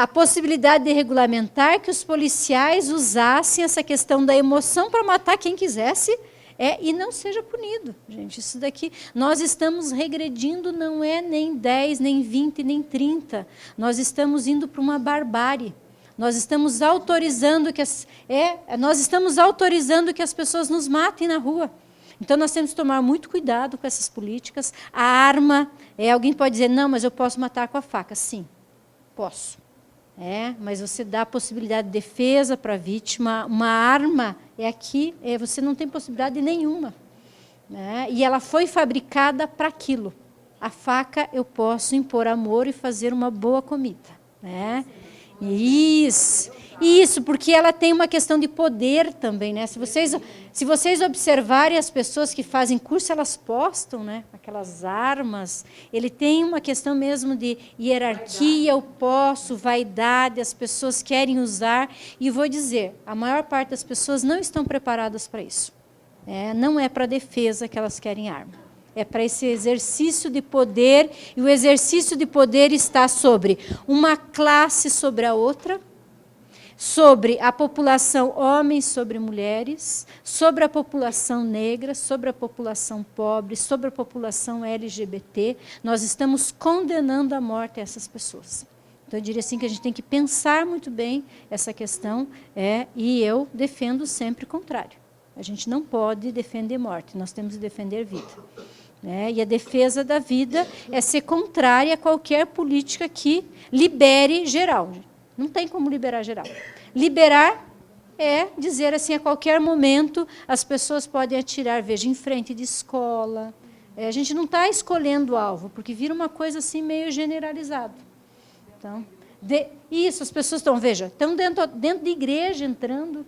a possibilidade de regulamentar que os policiais usassem essa questão da emoção para matar quem quisesse e não seja punido. Gente, isso daqui, nós estamos regredindo, não é nem 10, nem 20, nem 30. Nós estamos indo para uma barbárie. Nós estamos autorizando que as pessoas nos matem na rua. Então, nós temos que tomar muito cuidado com essas políticas. A arma, alguém pode dizer, não, mas eu posso matar com a faca. Sim, posso. Mas você dá a possibilidade de defesa para a vítima. Uma arma você não tem possibilidade nenhuma. Né? E ela foi fabricada para aquilo. A faca eu posso impor amor e fazer uma boa comida. Né? Isso, porque ela tem uma questão de poder também, né? Se vocês observarem as pessoas que fazem curso, elas postam, né? Aquelas armas. Ele tem uma questão mesmo de hierarquia, eu posso, vaidade, as pessoas querem usar. E vou dizer, a maior parte das pessoas não estão preparadas para isso. Não é para defesa que elas querem arma. É para esse exercício de poder, e o exercício de poder está sobre uma classe sobre a outra, sobre a população homens sobre mulheres, sobre a população negra, sobre a população pobre, sobre a população LGBT. Nós estamos condenando à morte essas pessoas. Então, eu diria assim que a gente tem que pensar muito bem essa questão, e eu defendo sempre o contrário. A gente não pode defender morte, nós temos que defender vida. E a defesa da vida é ser contrária a qualquer política que libere geral. Não tem como liberar geral. Liberar é dizer assim, a qualquer momento as pessoas podem atirar, veja, em frente de escola. A gente não está escolhendo o alvo, porque vira uma coisa assim meio generalizada. Então, isso, as pessoas estão dentro de igreja entrando,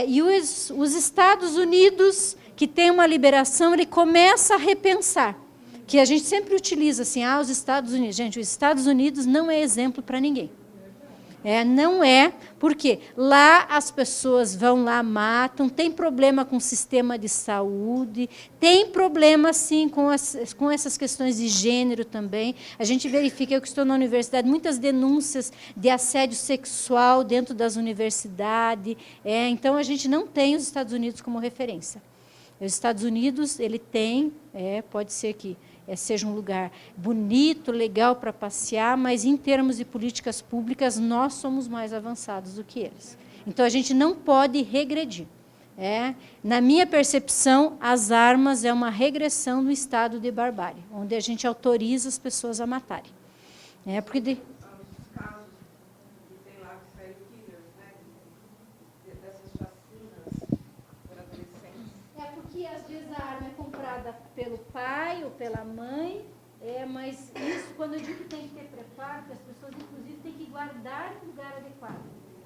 e os Estados Unidos, que tem uma liberação, ele começa a repensar, que a gente sempre utiliza assim, os Estados Unidos. Gente, os Estados Unidos não é exemplo para ninguém. Não é, porque lá as pessoas vão lá, matam, tem problema com o sistema de saúde, tem problema, sim, com essas questões de gênero também. A gente verifica, eu que estou na universidade, muitas denúncias de assédio sexual dentro das universidades. Então, a gente não tem os Estados Unidos como referência. Os Estados Unidos, ele tem, pode ser que seja um lugar bonito, legal para passear, mas em termos de políticas públicas, nós somos mais avançados do que eles. Então, a gente não pode regredir. Na minha percepção, as armas é uma regressão no estado de barbárie, onde a gente autoriza as pessoas a matarem. Porque às vezes a arma é comprada pelo pai ou pela mãe, mas isso, quando eu digo que tem que ter preparo, que as pessoas, inclusive, têm que guardar no lugar adequado.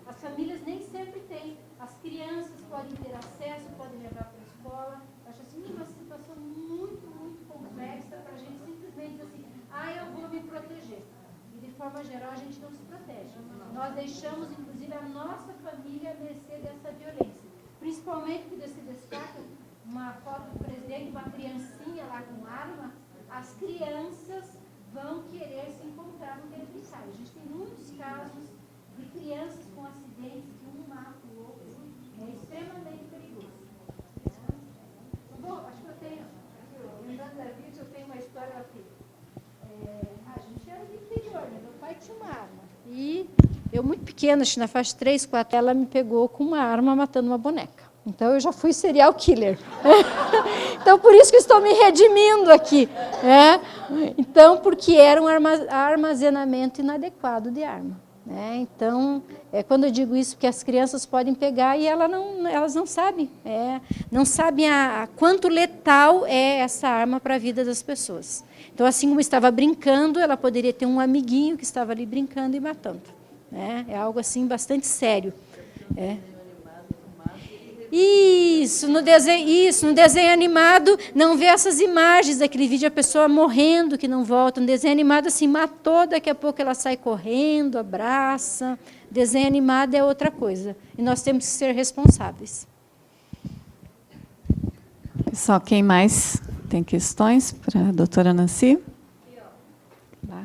As famílias nem sempre têm. As crianças podem ter acesso, podem levar para a escola. Acho assim, uma situação muito, muito complexa para a gente simplesmente dizer assim, eu vou me proteger. E, de forma geral, a gente não se protege. Nós deixamos, inclusive, a nossa família a mercê dessa violência. Principalmente porque se destaca uma foto do presidente, uma criancinha lá com arma, as crianças vão querer se encontrar no tempo de ensaio. A gente tem muitos casos de crianças com acidentes, que um mata o outro, é extremamente perigoso. Bom, acho que eu tenho, lembrando da vida, eu tenho uma história aqui. A gente era do interior, né? Meu pai tinha uma arma. E eu, muito pequena, acho que na faixa 3, 4, ela me pegou com uma arma matando uma boneca. Então, eu já fui serial killer. Então, por isso que estou me redimindo aqui. Então, porque era um armazenamento inadequado de arma. Então, quando eu digo isso, que as crianças podem pegar e elas não sabem. Não sabem quanto letal é essa arma para a vida das pessoas. Então, assim como estava brincando, ela poderia ter um amiguinho que estava ali brincando e matando. É algo assim bastante sério. Isso, no desenho animado, não vê essas imagens daquele vídeo, a pessoa morrendo, que não volta. No desenho animado, assim, matou, daqui a pouco ela sai correndo, abraça. Desenho animado é outra coisa. E nós temos que ser responsáveis. Pessoal, quem mais tem questões para a doutora Nancy? Lá.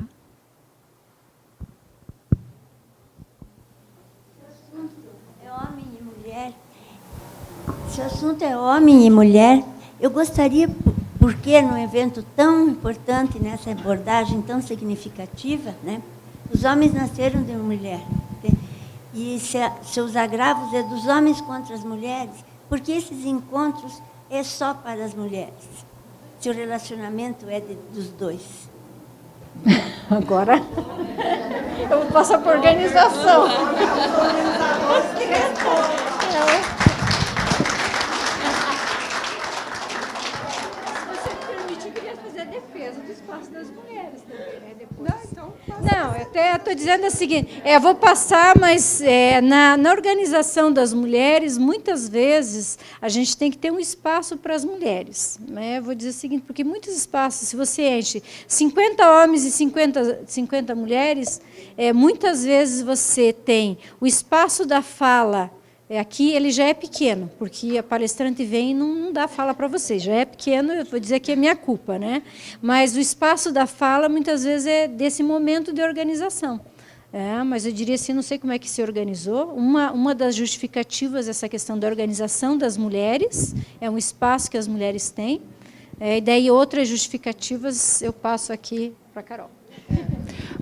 Se o assunto é homem e mulher, eu gostaria, porque num evento tão importante, nessa abordagem tão significativa, né, os homens nasceram de uma mulher. E se os agravos é dos homens contra as mulheres, porque esses encontros é só para as mulheres, se o relacionamento é dos dois. Agora, eu vou passar por organização. Defesa do espaço das mulheres também, né? Depois. Não, eu até estou dizendo o seguinte, eu vou passar, mas na organização das mulheres, muitas vezes, a gente tem que ter um espaço para as mulheres. Né? Eu vou dizer o seguinte, porque muitos espaços, se você enche 50 homens e 50 mulheres, muitas vezes você tem o espaço da fala. Aqui ele já é pequeno, porque a palestrante vem e não dá fala para vocês. Já é pequeno, eu vou dizer que é minha culpa, né? Mas o espaço da fala, muitas vezes, é desse momento de organização. Mas eu diria assim, não sei como é que se organizou. Uma das justificativas dessa questão da organização das mulheres, é um espaço que as mulheres têm. E daí outras justificativas eu passo aqui para a Carol.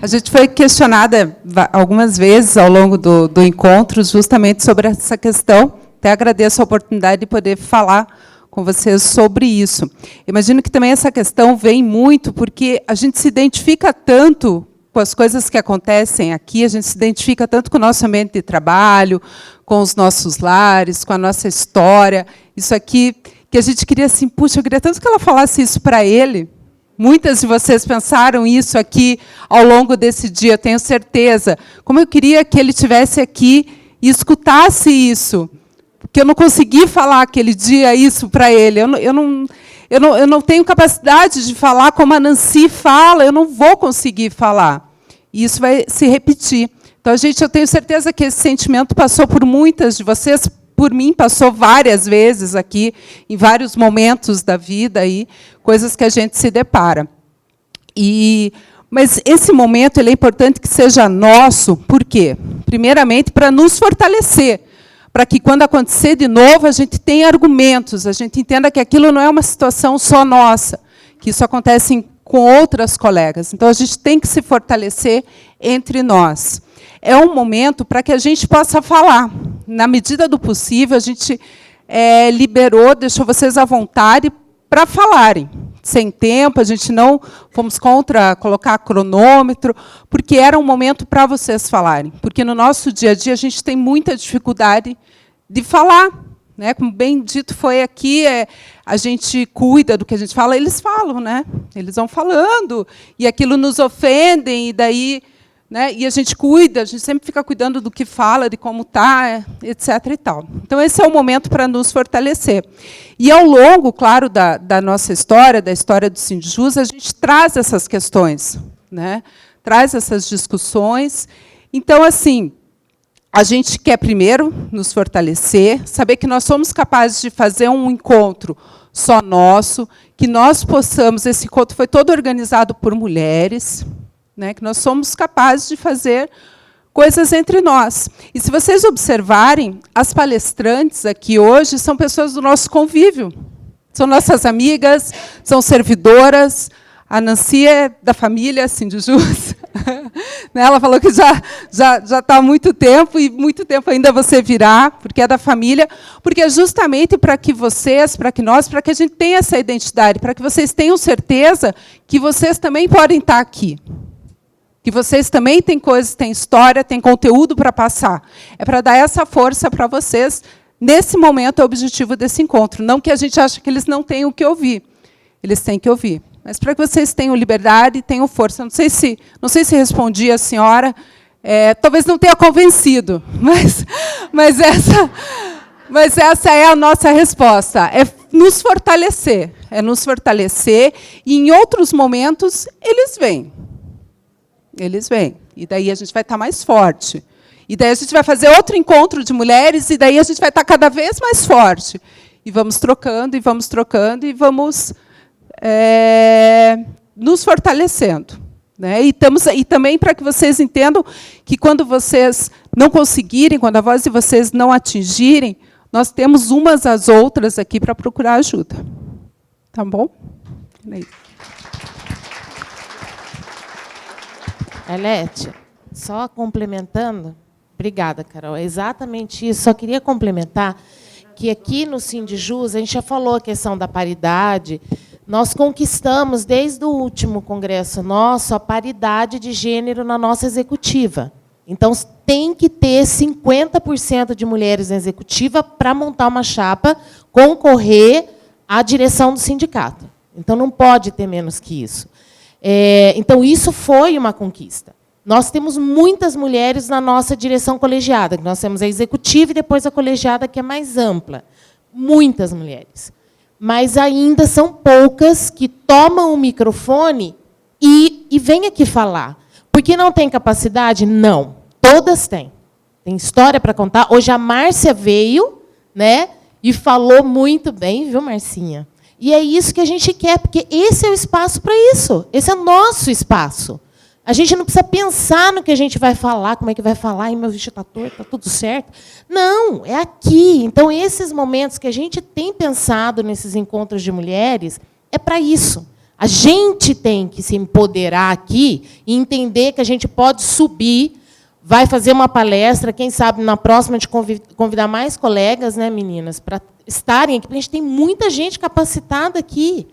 A gente foi questionada algumas vezes ao longo do encontro justamente sobre essa questão. Até agradeço a oportunidade de poder falar com vocês sobre isso. Imagino que também essa questão vem muito porque a gente se identifica tanto com as coisas que acontecem aqui, a gente se identifica tanto com o nosso ambiente de trabalho, com os nossos lares, com a nossa história. Isso aqui, que a gente queria assim, puxa, eu queria tanto que ela falasse isso para ele. Muitas de vocês pensaram isso aqui ao longo desse dia, tenho certeza. Como eu queria que ele estivesse aqui e escutasse isso. Porque eu não consegui falar aquele dia isso para ele. Eu não tenho capacidade de falar como a Nancy fala, eu não vou conseguir falar. E isso vai se repetir. Então, eu tenho certeza que esse sentimento passou por muitas de vocês, por mim, passou várias vezes aqui, em vários momentos da vida, aí, coisas que a gente se depara. Mas esse momento ele é importante que seja nosso, por quê? Primeiramente, para nos fortalecer, para que, quando acontecer de novo, a gente tenha argumentos, a gente entenda que aquilo não é uma situação só nossa, que isso acontece com outras colegas. Então, a gente tem que se fortalecer entre nós. É um momento para que a gente possa falar. Na medida do possível, a gente liberou, deixou vocês à vontade para falarem. Sem tempo, a gente não fomos contra colocar cronômetro, porque era um momento para vocês falarem. Porque no nosso dia a dia a gente tem muita dificuldade de falar. Né? Como bem dito foi aqui, a gente cuida do que a gente fala, eles falam, né? Eles vão falando, e aquilo nos ofende, e daí... Né? E a gente cuida, a gente sempre fica cuidando do que fala, de como está, etc. E tal. Então, esse é o momento para nos fortalecer. E, ao longo, claro, da nossa história, da história do Sindjus, a gente traz essas questões, né? Traz essas discussões. Então, assim, a gente quer, primeiro, nos fortalecer, saber que nós somos capazes de fazer um encontro só nosso, que nós possamos... Esse encontro foi todo organizado por mulheres... Né, que nós somos capazes de fazer coisas entre nós. E, se vocês observarem, as palestrantes aqui hoje são pessoas do nosso convívio. São nossas amigas, são servidoras. A Nancy é da família Sindjus. Ela falou que já está há muito tempo, e muito tempo ainda você virá, porque é da família, porque é justamente para que vocês, para que nós, para que a gente tenha essa identidade, para que vocês tenham certeza que vocês também podem estar aqui. Que vocês também têm coisas, têm história, têm conteúdo para passar. É para dar essa força para vocês. Nesse momento é o objetivo desse encontro. Não que a gente ache que eles não tenham o que ouvir. Eles têm que ouvir. Mas para que vocês tenham liberdade e tenham força. Não sei se respondi a senhora. Talvez não tenha convencido. Mas essa é a nossa resposta. É nos fortalecer. É nos fortalecer. E, em outros momentos, eles vêm. Eles vêm. E daí a gente vai estar mais forte. E daí a gente vai fazer outro encontro de mulheres, e daí a gente vai estar cada vez mais forte. E vamos trocando, e vamos trocando, e vamos nos fortalecendo. Né? E também para que vocês entendam que, quando vocês não conseguirem, quando a voz de vocês não atingirem, nós temos umas às outras aqui para procurar ajuda. Tá bom? Elete, só complementando, obrigada, Carol, é exatamente isso. Só queria complementar que aqui no Sindijus, a gente já falou a questão da paridade, nós conquistamos, desde o último congresso nosso, a paridade de gênero na nossa executiva. Então, tem que ter 50% de mulheres na executiva para montar uma chapa, concorrer à direção do sindicato. Então, não pode ter menos que isso. Então, isso foi uma conquista. Nós temos muitas mulheres na nossa direção colegiada. Nós temos a executiva e depois a colegiada, que é mais ampla. Muitas mulheres. Mas ainda são poucas que tomam o microfone e vêm aqui falar. Porque não tem capacidade? Não. Todas têm. Tem história para contar. Hoje a Márcia veio, né, e falou muito bem, viu, Marcinha? E é isso que a gente quer, porque esse é o espaço para isso. Esse é o nosso espaço. A gente não precisa pensar no que a gente vai falar, como é que vai falar, e meu vestido está torto, está tudo certo. Não, é aqui. Então, esses momentos que a gente tem pensado nesses encontros de mulheres, é para isso. A gente tem que se empoderar aqui e entender que a gente pode subir, vai fazer uma palestra, quem sabe, na próxima, de convidar mais colegas, né, meninas, para estarem aqui, porque a gente tem muita gente capacitada aqui,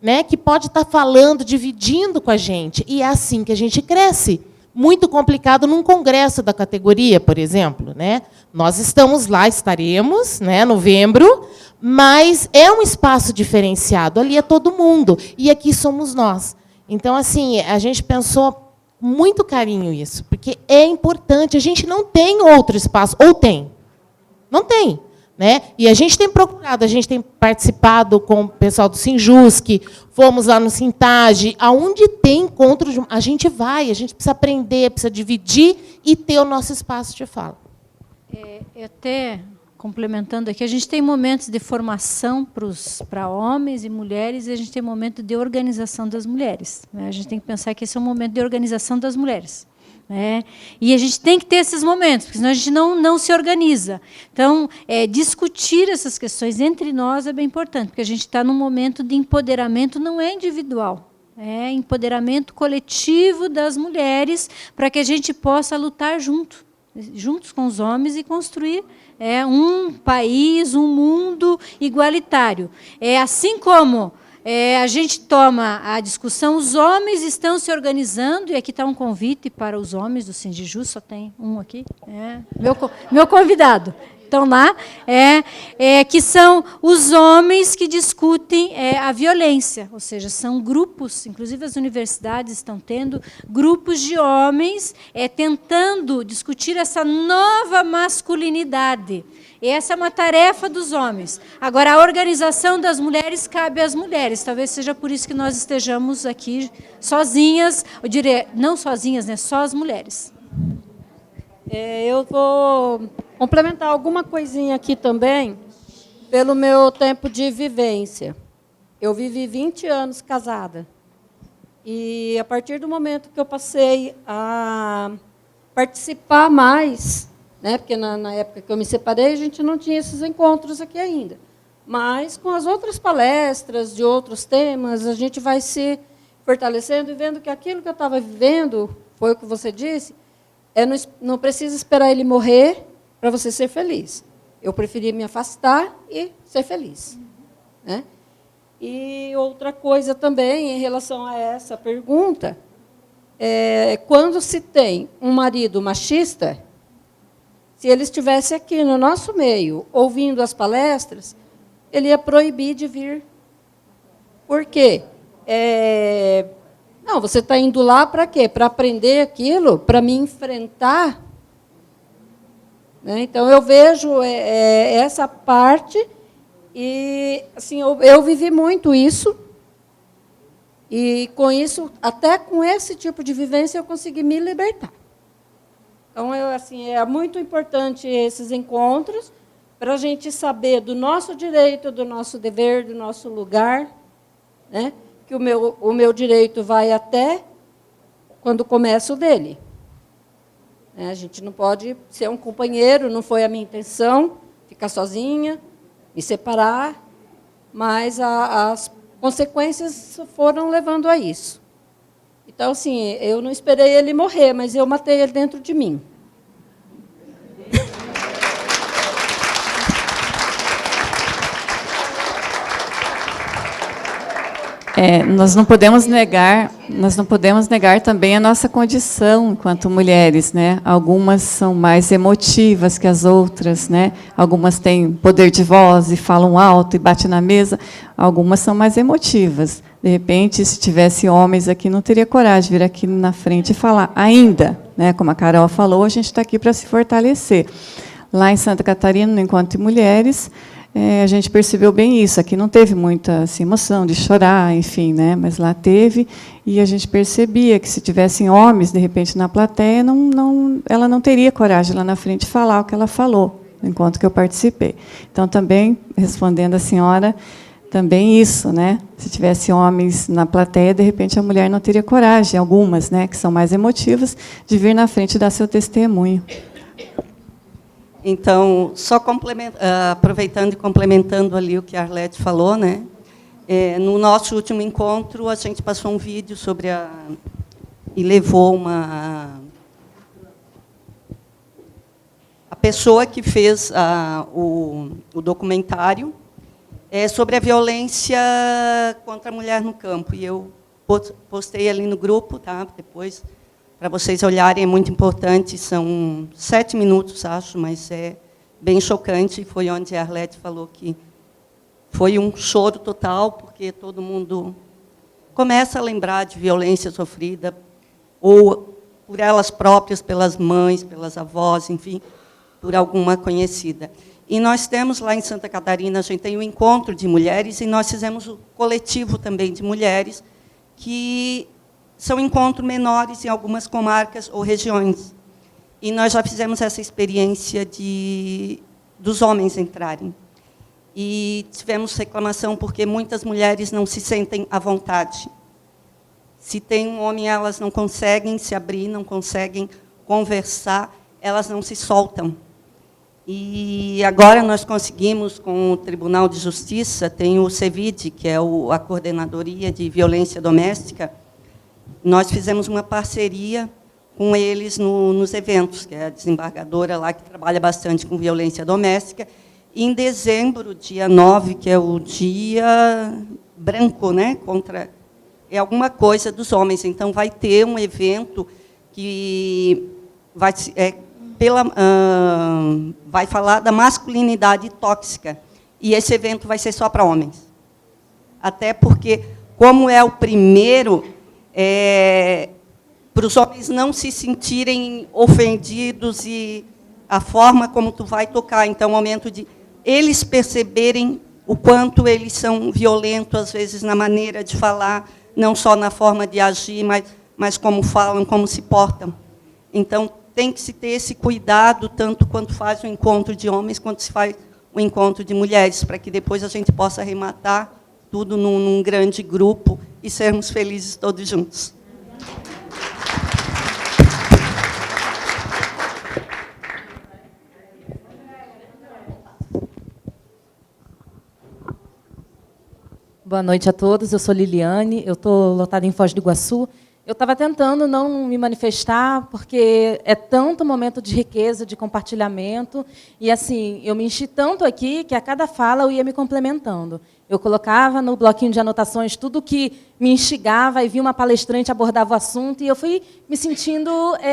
né, que pode estar falando, dividindo com a gente. E é assim que a gente cresce. Muito complicado num congresso da categoria, por exemplo. Né? Nós estamos lá, estaremos, né, novembro, mas é um espaço diferenciado. Ali é todo mundo. E aqui somos nós. Então, assim, a gente pensou com muito carinho isso, porque é importante. A gente não tem outro espaço. Ou tem? Não tem. Né? E a gente tem procurado, a gente tem participado com o pessoal do Sinjusc, fomos lá no Sintage, aonde tem encontro, a gente vai, a gente precisa aprender, precisa dividir e ter o nosso espaço de fala. Até complementando aqui, a gente tem momentos de formação para homens e mulheres, e a gente tem momento de organização das mulheres. Né? A gente tem que pensar que esse é um momento de organização das mulheres. E a gente tem que ter esses momentos, porque senão a gente não se organiza. Então, discutir essas questões entre nós é bem importante, porque a gente está num momento de empoderamento, não é individual, é empoderamento coletivo das mulheres, para que a gente possa lutar juntos com os homens e construir um país, um mundo igualitário. Assim como a gente toma a discussão, os homens estão se organizando, e aqui está um convite para os homens do Sindijus, só tem um aqui, meu convidado. Estão lá, que são os homens que discutem a violência, ou seja, são grupos, inclusive as universidades estão tendo grupos de homens tentando discutir essa nova masculinidade. Essa é uma tarefa dos homens. Agora, a organização das mulheres cabe às mulheres. Talvez seja por isso que nós estejamos aqui sozinhas, eu diria, não sozinhas, né, só as mulheres. Eu vou complementar alguma coisinha aqui também, pelo meu tempo de vivência. Eu vivi 20 anos casada. E, a partir do momento que eu passei a participar mais, né, porque na época que eu me separei, a gente não tinha esses encontros aqui ainda. Mas, com as outras palestras de outros temas, a gente vai se fortalecendo e vendo que aquilo que eu estava vivendo foi o que você disse, não precisa esperar ele morrer para você ser feliz. Eu preferi me afastar e ser feliz. Né? E outra coisa também, em relação a essa pergunta, quando se tem um marido machista, se ele estivesse aqui no nosso meio, ouvindo as palestras, ele ia proibir de vir. Por quê? Não, você está indo lá para quê? Para aprender aquilo? Para me enfrentar? Né? Então, eu vejo essa parte, e assim, eu vivi muito isso, e com isso, até com esse tipo de vivência, eu consegui me libertar. Então, assim, é muito importante esses encontros, para a gente saber do nosso direito, do nosso dever, do nosso lugar, né? Que o meu direito vai até quando começa o dele. A gente não pode ser um companheiro, não foi a minha intenção ficar sozinha, me separar, mas as consequências foram levando a isso. Então, assim, eu não esperei ele morrer, mas eu matei ele dentro de mim. Nós não podemos negar também a nossa condição enquanto mulheres, né? Algumas são mais emotivas que as outras, né? Algumas têm poder de voz e falam alto e batem na mesa. Algumas são mais emotivas. De repente, se tivesse homens aqui, não teria coragem de vir aqui na frente e falar. Ainda, né? Como a Carol falou, a gente está aqui para se fortalecer. Lá em Santa Catarina, no Encontro de Mulheres, a gente percebeu bem isso. Aqui não teve muita assim, emoção de chorar, enfim, né? Mas lá teve, e a gente percebia que se tivessem homens, de repente, na plateia, ela não teria coragem lá na frente de falar o que ela falou, no encontro que eu participei. Então, também, respondendo à senhora, também isso, né? Se tivesse homens na plateia, de repente, a mulher não teria coragem, algumas, né, que são mais emotivas, de vir na frente e dar seu testemunho. Então, só aproveitando e complementando ali o que a Arlete falou, né? No nosso último encontro, a gente passou um vídeo sobre e levou a pessoa que fez o documentário sobre a violência contra a mulher no campo. E eu postei ali no grupo, tá? Depois, para vocês olharem, é muito importante, são 7 minutos, acho, mas é bem chocante. Foi onde a Arlete falou que foi um choro total, porque todo mundo começa a lembrar de violência sofrida, ou por elas próprias, pelas mães, pelas avós, enfim, por alguma conhecida. E nós temos lá em Santa Catarina, a gente tem um encontro de mulheres, e nós fizemos o coletivo também de mulheres, que são encontros menores em algumas comarcas ou regiões. E nós já fizemos essa experiência dos homens entrarem. E tivemos reclamação porque muitas mulheres não se sentem à vontade. Se tem um homem, elas não conseguem se abrir, não conseguem conversar, elas não se soltam. E agora nós conseguimos, com o Tribunal de Justiça, tem o CEVID, que é a Coordenadoria de Violência Doméstica. Nós fizemos uma parceria com eles nos eventos, que é a desembargadora lá, que trabalha bastante com violência doméstica. E, em dezembro, dia 9, que é o dia branco, né, contra alguma coisa dos homens. Então, vai ter um evento que vai falar da masculinidade tóxica. E esse evento vai ser só para homens. Até porque, como é o primeiro, para os homens não se sentirem ofendidos e a forma como tu vai tocar. Então, o momento de eles perceberem o quanto eles são violentos, às vezes, na maneira de falar, não só na forma de agir, mas como falam, como se portam. Então, tem que se ter esse cuidado, tanto quando faz o encontro de homens, quanto se faz o encontro de mulheres, para que depois a gente possa arrematar tudo num grande grupo e sermos felizes todos juntos. Boa noite a todos, eu sou Liliane, eu estou lotada em Foz do Iguaçu, eu estava tentando não me manifestar, porque é tanto momento de riqueza, de compartilhamento, e assim, eu me enchi tanto aqui que a cada fala eu ia me complementando. Eu colocava no bloquinho de anotações tudo que me instigava, e vi uma palestrante abordava o assunto, e eu fui me sentindo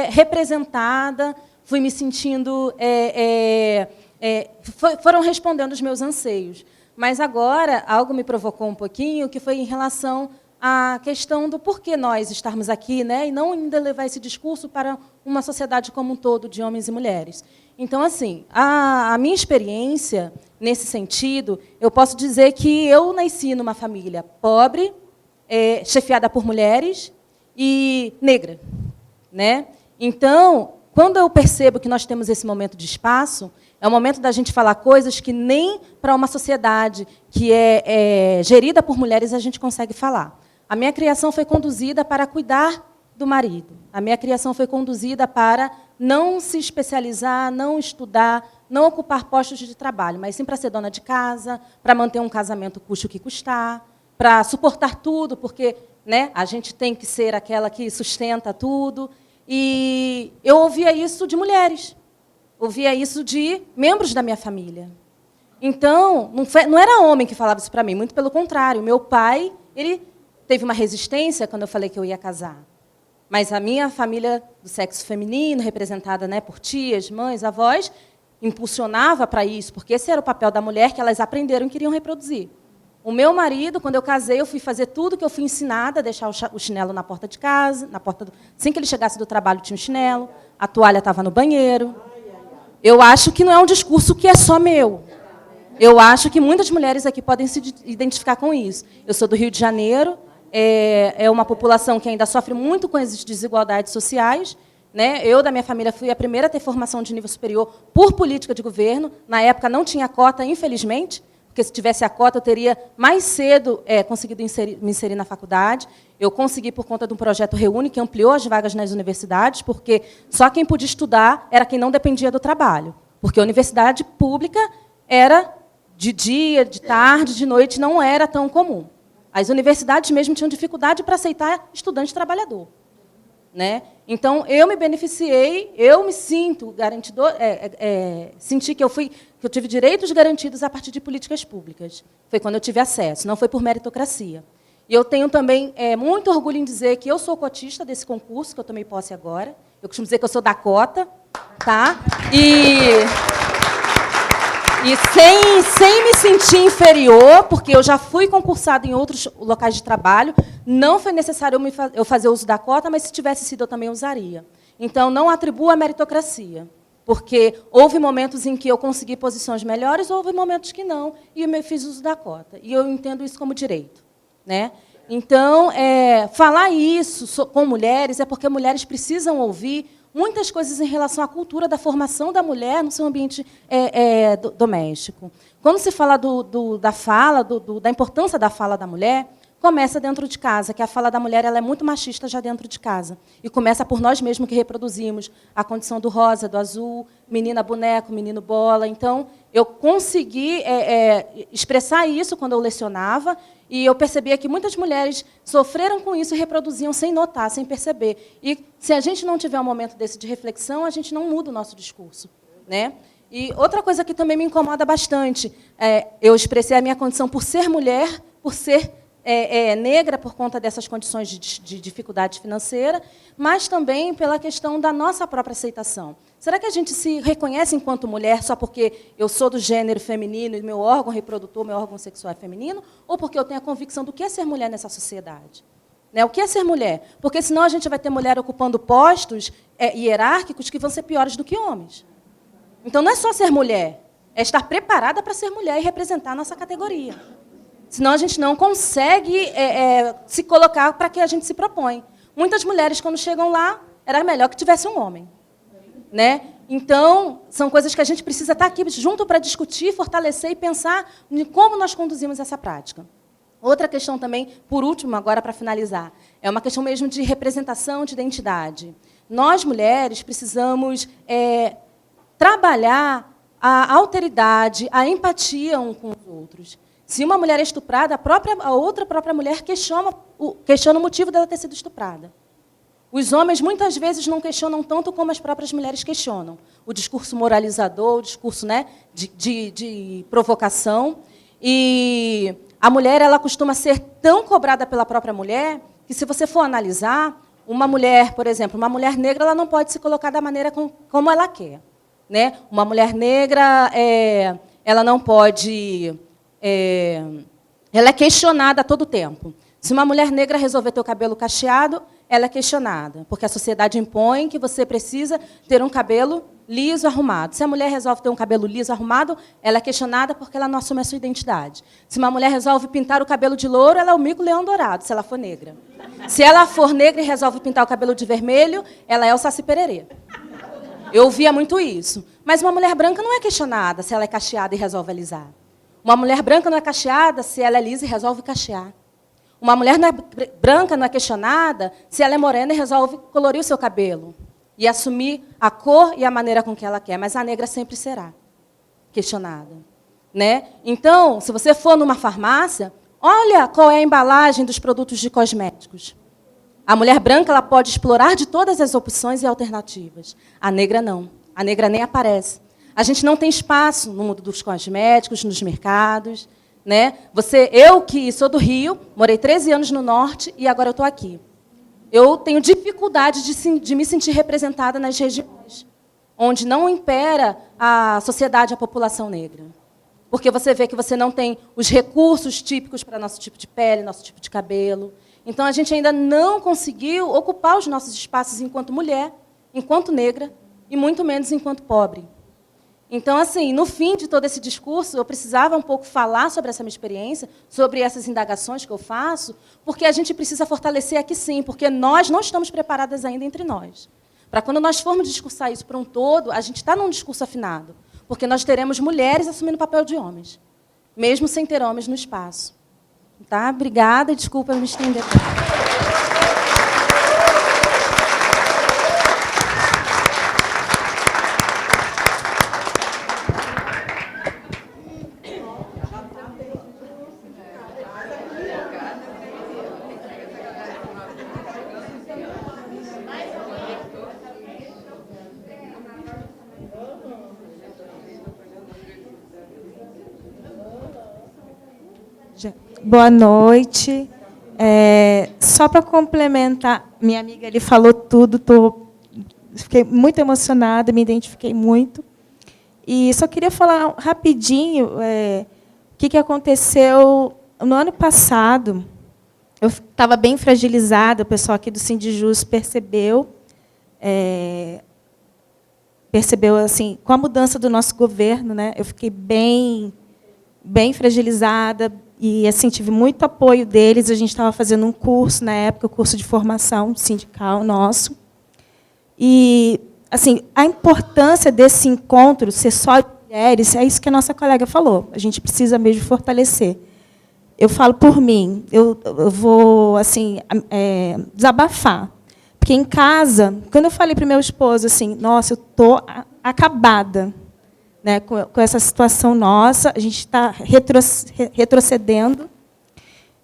representada, fui me sentindo... foram respondendo os meus anseios. Mas agora, algo me provocou um pouquinho, que foi em relação a questão do porquê nós estarmos aqui, né, e não ainda levar esse discurso para uma sociedade como um todo, de homens e mulheres. Então, assim, a minha experiência, nesse sentido, eu posso dizer que eu nasci numa família pobre, chefiada por mulheres e negra, né? Então, quando eu percebo que nós temos esse momento de espaço, é o momento da gente falar coisas que nem para uma sociedade que é gerida por mulheres a gente consegue falar. A minha criação foi conduzida para cuidar do marido. A minha criação foi conduzida para não se especializar, não estudar, não ocupar postos de trabalho, mas sim para ser dona de casa, para manter um casamento custe o que custar, para suportar tudo, porque, né, a gente tem que ser aquela que sustenta tudo. E eu ouvia isso de mulheres, ouvia isso de membros da minha família. Então, não era homem que falava isso para mim, muito pelo contrário. Meu pai, ele teve uma resistência quando eu falei que eu ia casar. Mas a minha família do sexo feminino, representada, né, por tias, mães, avós, impulsionava para isso, porque esse era o papel da mulher que elas aprenderam e queriam reproduzir. O meu marido, quando eu casei, eu fui fazer tudo que eu fui ensinada, deixar o chinelo na porta de casa, assim que ele chegasse do trabalho tinha um chinelo, a toalha estava no banheiro. Eu acho que não é um discurso que é só meu. Eu acho que muitas mulheres aqui podem se identificar com isso. Eu sou do Rio de Janeiro, é uma população que ainda sofre muito com as desigualdades sociais, né? Eu, da minha família, fui a primeira a ter formação de nível superior por política de governo. Na época, não tinha cota, infelizmente, porque, se tivesse a cota, eu teria mais cedo conseguido me inserir na faculdade. Eu consegui por conta de um projeto Reúne, que ampliou as vagas nas universidades, porque só quem podia estudar era quem não dependia do trabalho. Porque a universidade pública era de dia, de tarde, de noite, não era tão comum. As universidades mesmo tinham dificuldade para aceitar estudante trabalhador, né? Então, eu me beneficiei, eu me sinto senti que eu tive direitos garantidos a partir de políticas públicas. Foi quando eu tive acesso, não foi por meritocracia. E eu tenho também muito orgulho em dizer que eu sou cotista desse concurso, que eu tomei posse agora. Eu costumo dizer que eu sou da cota, tá? E sem me sentir inferior, porque eu já fui concursada em outros locais de trabalho, não foi necessário eu fazer uso da cota, mas se tivesse sido, eu também usaria. Então, não atribuo a meritocracia, porque houve momentos em que eu consegui posições melhores, houve momentos que não, e eu fiz uso da cota. E eu entendo isso como direito, né? Então, falar isso com mulheres é porque mulheres precisam ouvir muitas coisas em relação à cultura da formação da mulher no seu ambiente doméstico. Quando se fala da importância da fala da mulher, começa dentro de casa, que a fala da mulher ela é muito machista já dentro de casa. E começa por nós mesmos que reproduzimos a condição do rosa, do azul, menina boneco, menino bola. Então, eu consegui expressar isso quando eu lecionava, e eu percebia que muitas mulheres sofreram com isso e reproduziam sem notar, sem perceber. E, se a gente não tiver um momento desse de reflexão, a gente não muda o nosso discurso, né? E outra coisa que também me incomoda bastante, eu expressei a minha condição por ser mulher, por ser negra, por conta dessas condições de dificuldade financeira, mas também pela questão da nossa própria aceitação. Será que a gente se reconhece enquanto mulher só porque eu sou do gênero feminino e meu órgão reprodutor, meu órgão sexual é feminino, ou porque eu tenho a convicção do que é ser mulher nessa sociedade? Né? O que é ser mulher? Porque, senão, a gente vai ter mulher ocupando postos hierárquicos que vão ser piores do que homens. Então, não é só ser mulher, é estar preparada para ser mulher e representar a nossa categoria. Senão, a gente não consegue se colocar para que a gente se propõe. Muitas mulheres, quando chegam lá, era melhor que tivesse um homem, né? Então, são coisas que a gente precisa estar aqui junto para discutir, fortalecer e pensar em como nós conduzimos essa prática. Outra questão também, por último, agora para finalizar, é uma questão mesmo de representação, de identidade. Nós, mulheres, precisamos trabalhar a alteridade, a empatia uns com os outros. Se uma mulher é estuprada, a outra própria mulher questiona o motivo dela ter sido estuprada. Os homens, muitas vezes, não questionam tanto como as próprias mulheres questionam. O discurso moralizador, o discurso, né, de provocação. E a mulher, ela costuma ser tão cobrada pela própria mulher que, se você for analisar, uma mulher, por exemplo, uma mulher negra, ela não pode se colocar da maneira como ela quer. Né? Uma mulher negra, ela não pode... ela é questionada a todo tempo. Se uma mulher negra resolver ter o cabelo cacheado, ela é questionada, porque a sociedade impõe que você precisa ter um cabelo liso, arrumado. Se a mulher resolve ter um cabelo liso, arrumado, ela é questionada porque ela não assume a sua identidade. Se uma mulher resolve pintar o cabelo de louro, ela é o mico-leão dourado, se ela for negra. Se ela for negra e resolve pintar o cabelo de vermelho, ela é o saci-pererê. Eu ouvia muito isso. Mas uma mulher branca não é questionada se ela é cacheada e resolve alisar. Uma mulher branca não é cacheada se ela é lisa e resolve cachear. Uma mulher branca não é questionada se ela é morena e resolve colorir o seu cabelo e assumir a cor e a maneira com que ela quer. Mas a negra sempre será questionada. Né? Então, se você for numa farmácia, olha qual é a embalagem dos produtos de cosméticos. A mulher branca, ela pode explorar de todas as opções e alternativas. A negra não. A negra nem aparece. A gente não tem espaço no mundo dos cosméticos, nos mercados. Né? Eu, que sou do Rio, morei 13 anos no Norte e agora eu estou aqui. Eu tenho dificuldade de me sentir representada nas regiões onde não impera a sociedade, a população negra. Porque você vê que você não tem os recursos típicos para nosso tipo de pele, nosso tipo de cabelo. Então, a gente ainda não conseguiu ocupar os nossos espaços enquanto mulher, enquanto negra, e muito menos enquanto pobre. Então, assim, no fim de todo esse discurso, eu precisava um pouco falar sobre essa minha experiência, sobre essas indagações que eu faço, porque a gente precisa fortalecer aqui sim, porque nós não estamos preparadas ainda entre nós. Para quando nós formos discursar isso para um todo, a gente está num discurso afinado, porque nós teremos mulheres assumindo o papel de homens, mesmo sem ter homens no espaço. Tá? Obrigada e desculpa eu me estender. Boa noite. Só para complementar, minha amiga ali falou tudo, fiquei muito emocionada, me identifiquei muito. E só queria falar rapidinho o que aconteceu no ano passado. Eu estava bem fragilizada, o pessoal aqui do Sindijus percebeu assim, com a mudança do nosso governo, né? Eu fiquei bem fragilizada. E assim, tive muito apoio deles. A gente estava fazendo um curso, na época, um curso de formação sindical nosso. E assim, a importância desse encontro ser só de mulheres, é isso que a nossa colega falou. A gente precisa mesmo fortalecer. Eu falo por mim, eu vou assim, desabafar. Porque em casa, quando eu falei para o meu esposo assim, nossa, eu estou acabada, né, com essa situação nossa, a gente está retrocedendo.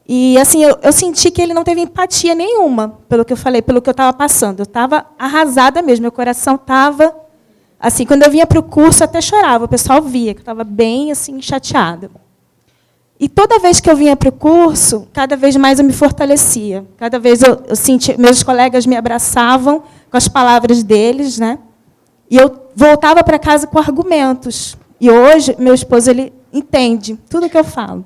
E assim, eu senti que ele não teve empatia nenhuma pelo que eu falei, pelo que eu estava passando. Eu estava arrasada mesmo, meu coração estava... Assim, quando eu vinha para o curso, eu até chorava, o pessoal via que eu estava bem assim, chateada. E toda vez que eu vinha para o curso, cada vez mais eu me fortalecia. Cada vez eu sentia, meus colegas me abraçavam com as palavras deles, né? E eu voltava para casa com argumentos. E hoje, meu esposo, ele entende tudo que eu falo.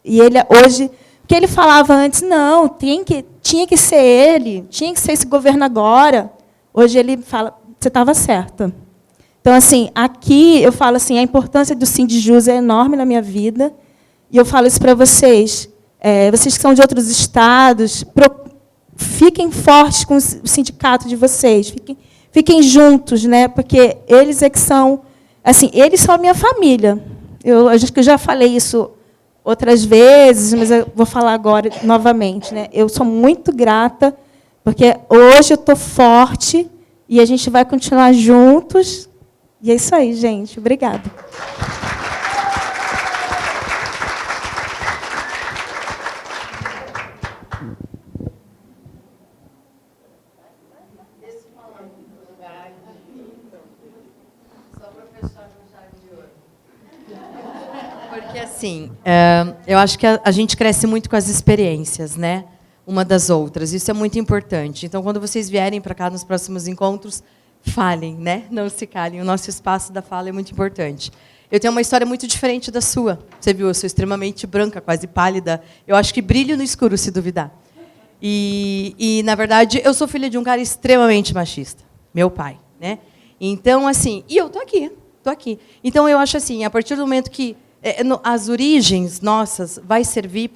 E ele, hoje, o que ele falava antes, não, tinha que ser ele, tinha que ser esse governo agora. Hoje ele fala, você estava certa. Então, assim, aqui eu falo assim, a importância do Sindijus é enorme na minha vida. E eu falo isso para vocês. Vocês que são de outros estados, fiquem fortes com o sindicato de vocês, fiquem juntos, né? Porque eles é que são, assim, eles são a minha família. Acho que eu já falei isso outras vezes, mas eu vou falar agora novamente, né? Eu sou muito grata, porque hoje eu estou forte e a gente vai continuar juntos. E é isso aí, gente. Obrigada. assim, eu acho que a gente cresce muito com as experiências, né? Uma das outras. Isso é muito importante. Então, quando vocês vierem para cá nos próximos encontros, falem, né? Não se calem. O nosso espaço da fala é muito importante. Eu tenho uma história muito diferente da sua. Você viu, eu sou extremamente branca, quase pálida. Eu acho que brilho no escuro, se duvidar. E na verdade, eu sou filha de um cara extremamente machista, meu pai, né? Então, assim, e eu tô aqui. Então, eu acho assim, a partir do momento que as origens nossas vai servir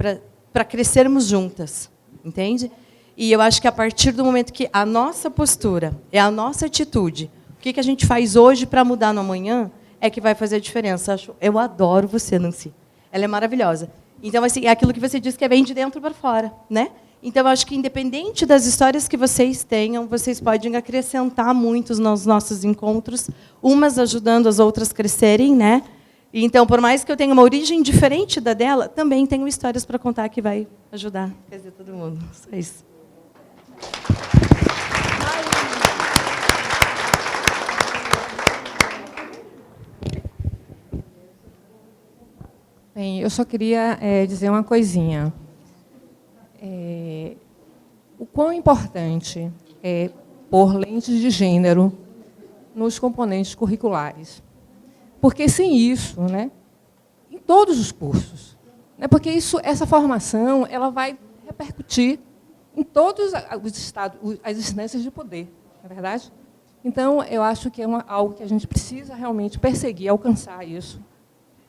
para crescermos juntas, entende? E eu acho que a partir do momento que a nossa postura, a nossa atitude, o que a gente faz hoje para mudar no amanhã, é que vai fazer a diferença. Eu adoro você, Nancy. Ela é maravilhosa. Então, assim, é aquilo que você disse que vem de dentro para fora, né? Então, eu acho que, independente das histórias que vocês tenham, vocês podem acrescentar muito nos nossos encontros, umas ajudando as outras a crescerem, né? Então, por mais que eu tenha uma origem diferente da dela, também tenho histórias para contar que vai ajudar, quer dizer, todo mundo. Só isso. Bem, eu só queria dizer uma coisinha. O quão importante é pôr lentes de gênero nos componentes curriculares. Porque, sem isso, né, em todos os cursos, né, porque essa formação ela vai repercutir em todos os estados, as instâncias de poder, não é verdade? Então, eu acho que é algo que a gente precisa realmente perseguir, alcançar isso,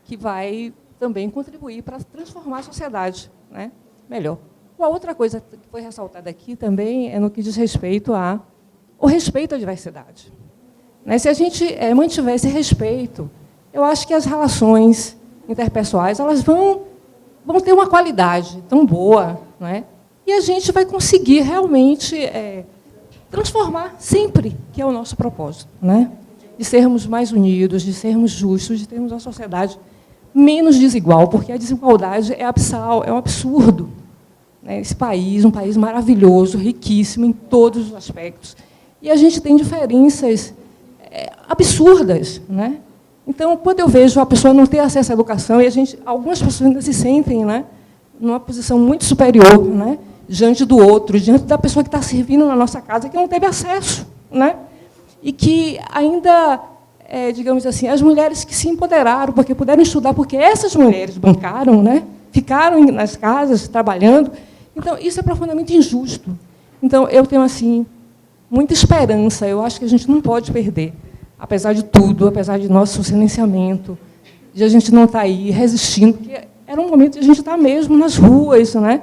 que vai também contribuir para transformar a sociedade, né, melhor. Uma outra coisa que foi ressaltada aqui também é no que diz respeito ao respeito à diversidade. Né, se a gente mantiver esse respeito, eu acho que as relações interpessoais elas vão ter uma qualidade tão boa, não é? E a gente vai conseguir realmente transformar sempre, que é o nosso propósito, né? De sermos mais unidos, de sermos justos, de termos uma sociedade menos desigual, porque a desigualdade é abissal, é um absurdo. Né? Esse país, um país maravilhoso, riquíssimo em todos os aspectos, e a gente tem diferenças absurdas, né? Então, quando eu vejo a pessoa não ter acesso à educação, e algumas pessoas ainda se sentem, né, numa posição muito superior, né, diante do outro, diante da pessoa que está servindo na nossa casa, que não teve acesso, né, e que ainda, digamos assim, as mulheres que se empoderaram, porque puderam estudar, porque essas mulheres bancaram, né, ficaram nas casas trabalhando. Então, isso é profundamente injusto. Então, eu tenho assim muita esperança. Eu acho que a gente não pode perder. Apesar de tudo, apesar de nosso silenciamento, de a gente não estar aí resistindo, porque era um momento de a gente estar mesmo nas ruas, né,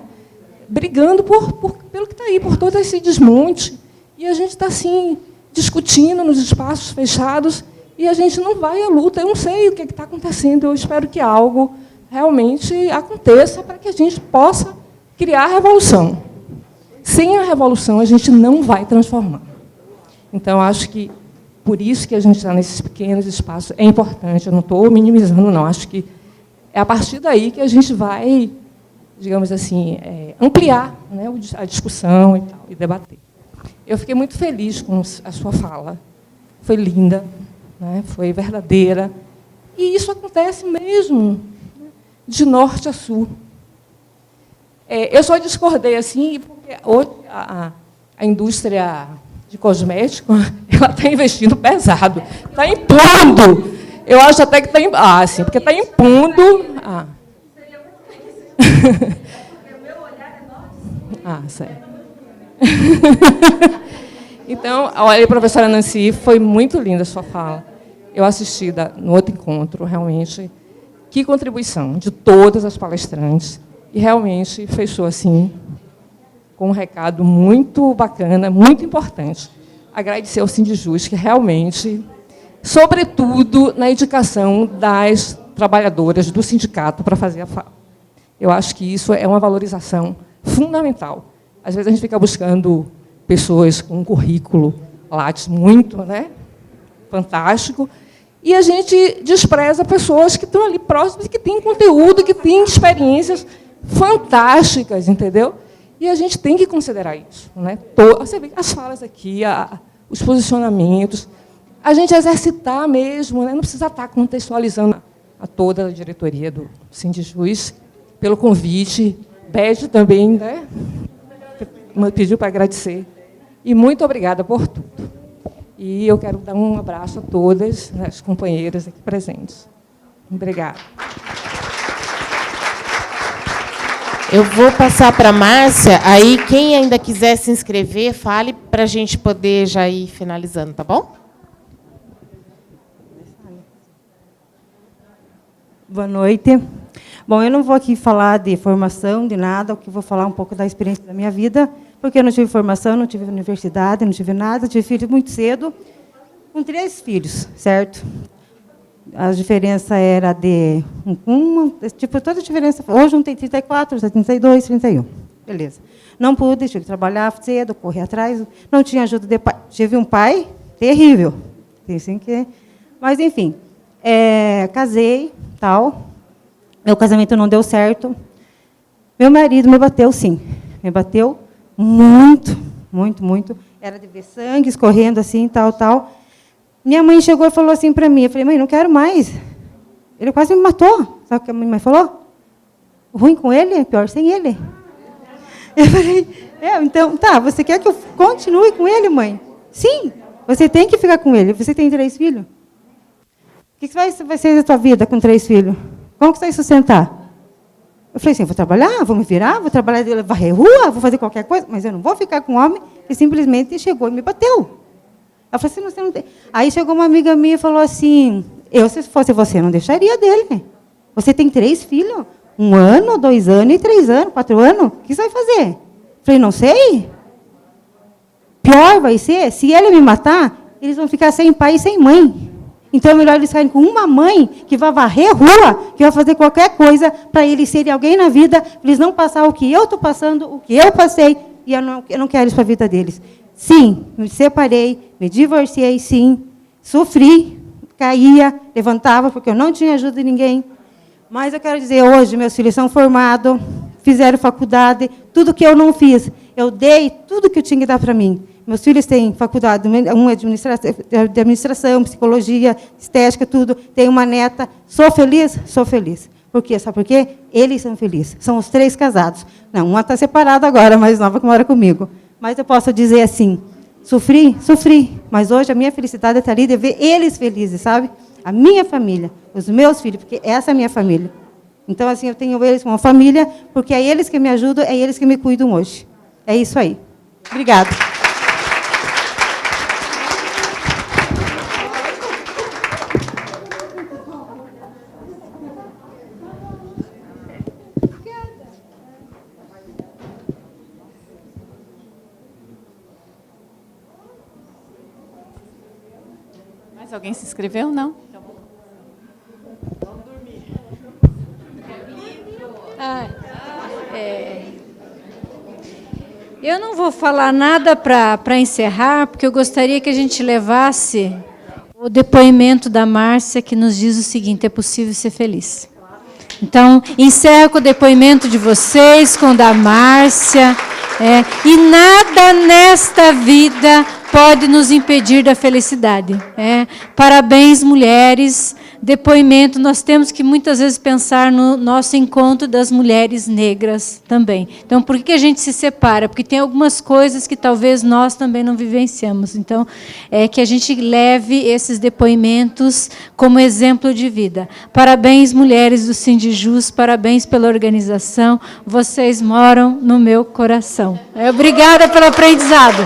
brigando pelo que está aí, por todo esse desmonte, e a gente está assim, discutindo nos espaços fechados, e a gente não vai à luta. Eu não sei o que está acontecendo, eu espero que algo realmente aconteça para que a gente possa criar a revolução. Sem a revolução, a gente não vai transformar. Então, acho que por isso que a gente está nesses pequenos espaços, é importante, eu não estou minimizando, não. Acho que é a partir daí que a gente vai, digamos assim, ampliar, né, a discussão e debater. Eu fiquei muito feliz com a sua fala. Foi linda, né, foi verdadeira. E isso acontece mesmo, de norte a sul. Eu só discordei assim, porque hoje a indústria de cosmético, ela está investindo pesado, está impondo. Eu acho até que está sim, porque está impondo. Sei. Então, olha, professora Nancy, foi muito linda a sua fala. Eu assisti no outro encontro, realmente. Que contribuição de todas as palestrantes. E realmente fechou assim, com um recado muito bacana, muito importante. Agradecer ao Sindijus, que realmente, sobretudo na indicação das trabalhadoras do sindicato para fazer a fala. Eu acho que isso é uma valorização fundamental. Às vezes a gente fica buscando pessoas com um currículo Lattes muito, né, fantástico, e a gente despreza pessoas que estão ali próximas, que têm conteúdo, que têm experiências fantásticas, entendeu? E a gente tem que considerar isso, né? Você vê as falas aqui, os posicionamentos, a gente exercitar mesmo, né? Não precisa estar contextualizando a toda a diretoria do Sindijus pelo convite. Beth também, né? Pediu para agradecer. E muito obrigada por tudo. E eu quero dar um abraço a todas as companheiras aqui presentes. Obrigada. Eu vou passar para a Márcia, aí quem ainda quiser se inscrever, fale para a gente poder já ir finalizando, tá bom? Boa noite. Bom, eu não vou aqui falar de formação, de nada, eu vou falar um pouco da experiência da minha vida, porque eu não tive formação, não tive universidade, não tive nada, tive filho muito cedo, com 3 filhos, certo? A diferença era de tipo, toda a diferença. Hoje um tem 34, 32, 31. Beleza. Não pude, tive que trabalhar cedo, correr atrás, não tinha ajuda de pai. Tive um pai terrível. Assim que, mas, enfim, casei, tal. Meu casamento não deu certo. Meu marido me bateu, sim. Me bateu muito, muito, muito. Era de ver sangue escorrendo assim, tal, tal. Minha mãe chegou e falou assim para mim, eu falei, mãe, não quero mais. Ele quase me matou. Sabe o que a minha mãe falou? Ruim com ele é pior sem ele. Eu falei, então, tá, você quer que eu continue com ele, mãe? Sim, você tem que ficar com ele. Você tem 3 filhos. O que vai ser da tua vida com 3 filhos? Como que você vai sustentar? Eu falei assim, vou trabalhar, vou me virar, vou trabalhar, varrer rua, vou fazer qualquer coisa, mas eu não vou ficar com um homem que simplesmente chegou e me bateu. Eu falei assim, você não tem. Aí chegou uma amiga minha e falou assim, se fosse você, não deixaria dele. Você tem 3 filhos, 1 ano, 2 anos e 3 anos, 4 anos. O que você vai fazer? Eu falei, não sei. Pior vai ser, se ele me matar, eles vão ficar sem pai e sem mãe. Então é melhor eles ficarem com uma mãe que vai varrer rua, que vai fazer qualquer coisa para eles serem alguém na vida, para eles não passar o que eu estou passando, o que eu passei, e eu não quero isso para a vida deles. Sim, me separei, me divorciei, sim, sofri, caía, levantava, porque eu não tinha ajuda de ninguém. Mas eu quero dizer, hoje, meus filhos são formados, fizeram faculdade, tudo que eu não fiz, eu dei tudo que eu tinha que dar para mim. Meus filhos têm faculdade, um é de administração, psicologia, estética, tudo. Tenho uma neta. Sou feliz? Sou feliz. Por quê? Sabe por quê? Eles são felizes. São os 3 casados. Não, uma está separada agora, a mais nova que mora comigo. Mas eu posso dizer assim, sofri, mas hoje a minha felicidade é estar ali de ver eles felizes, sabe? A minha família, os meus filhos, porque essa é a minha família. Então, assim, eu tenho eles como família, porque é eles que me ajudam, é eles que me cuidam hoje. É isso aí. Obrigada. Alguém se inscreveu? Não? Vamos dormir. Eu não vou falar nada para encerrar, porque eu gostaria que a gente levasse o depoimento da Márcia, que nos diz o seguinte, é possível ser feliz. Então, encerro com o depoimento de vocês, com o da Márcia, e nada nesta vida pode nos impedir da felicidade. Parabéns, mulheres. Depoimento, nós temos que muitas vezes pensar no nosso encontro das mulheres negras também. Então, por que a gente se separa? Porque tem algumas coisas que talvez nós também não vivenciamos. Então, que a gente leve esses depoimentos como exemplo de vida. Parabéns, mulheres do Sindijus, parabéns pela organização. Vocês moram no meu coração. Obrigada pelo aprendizado.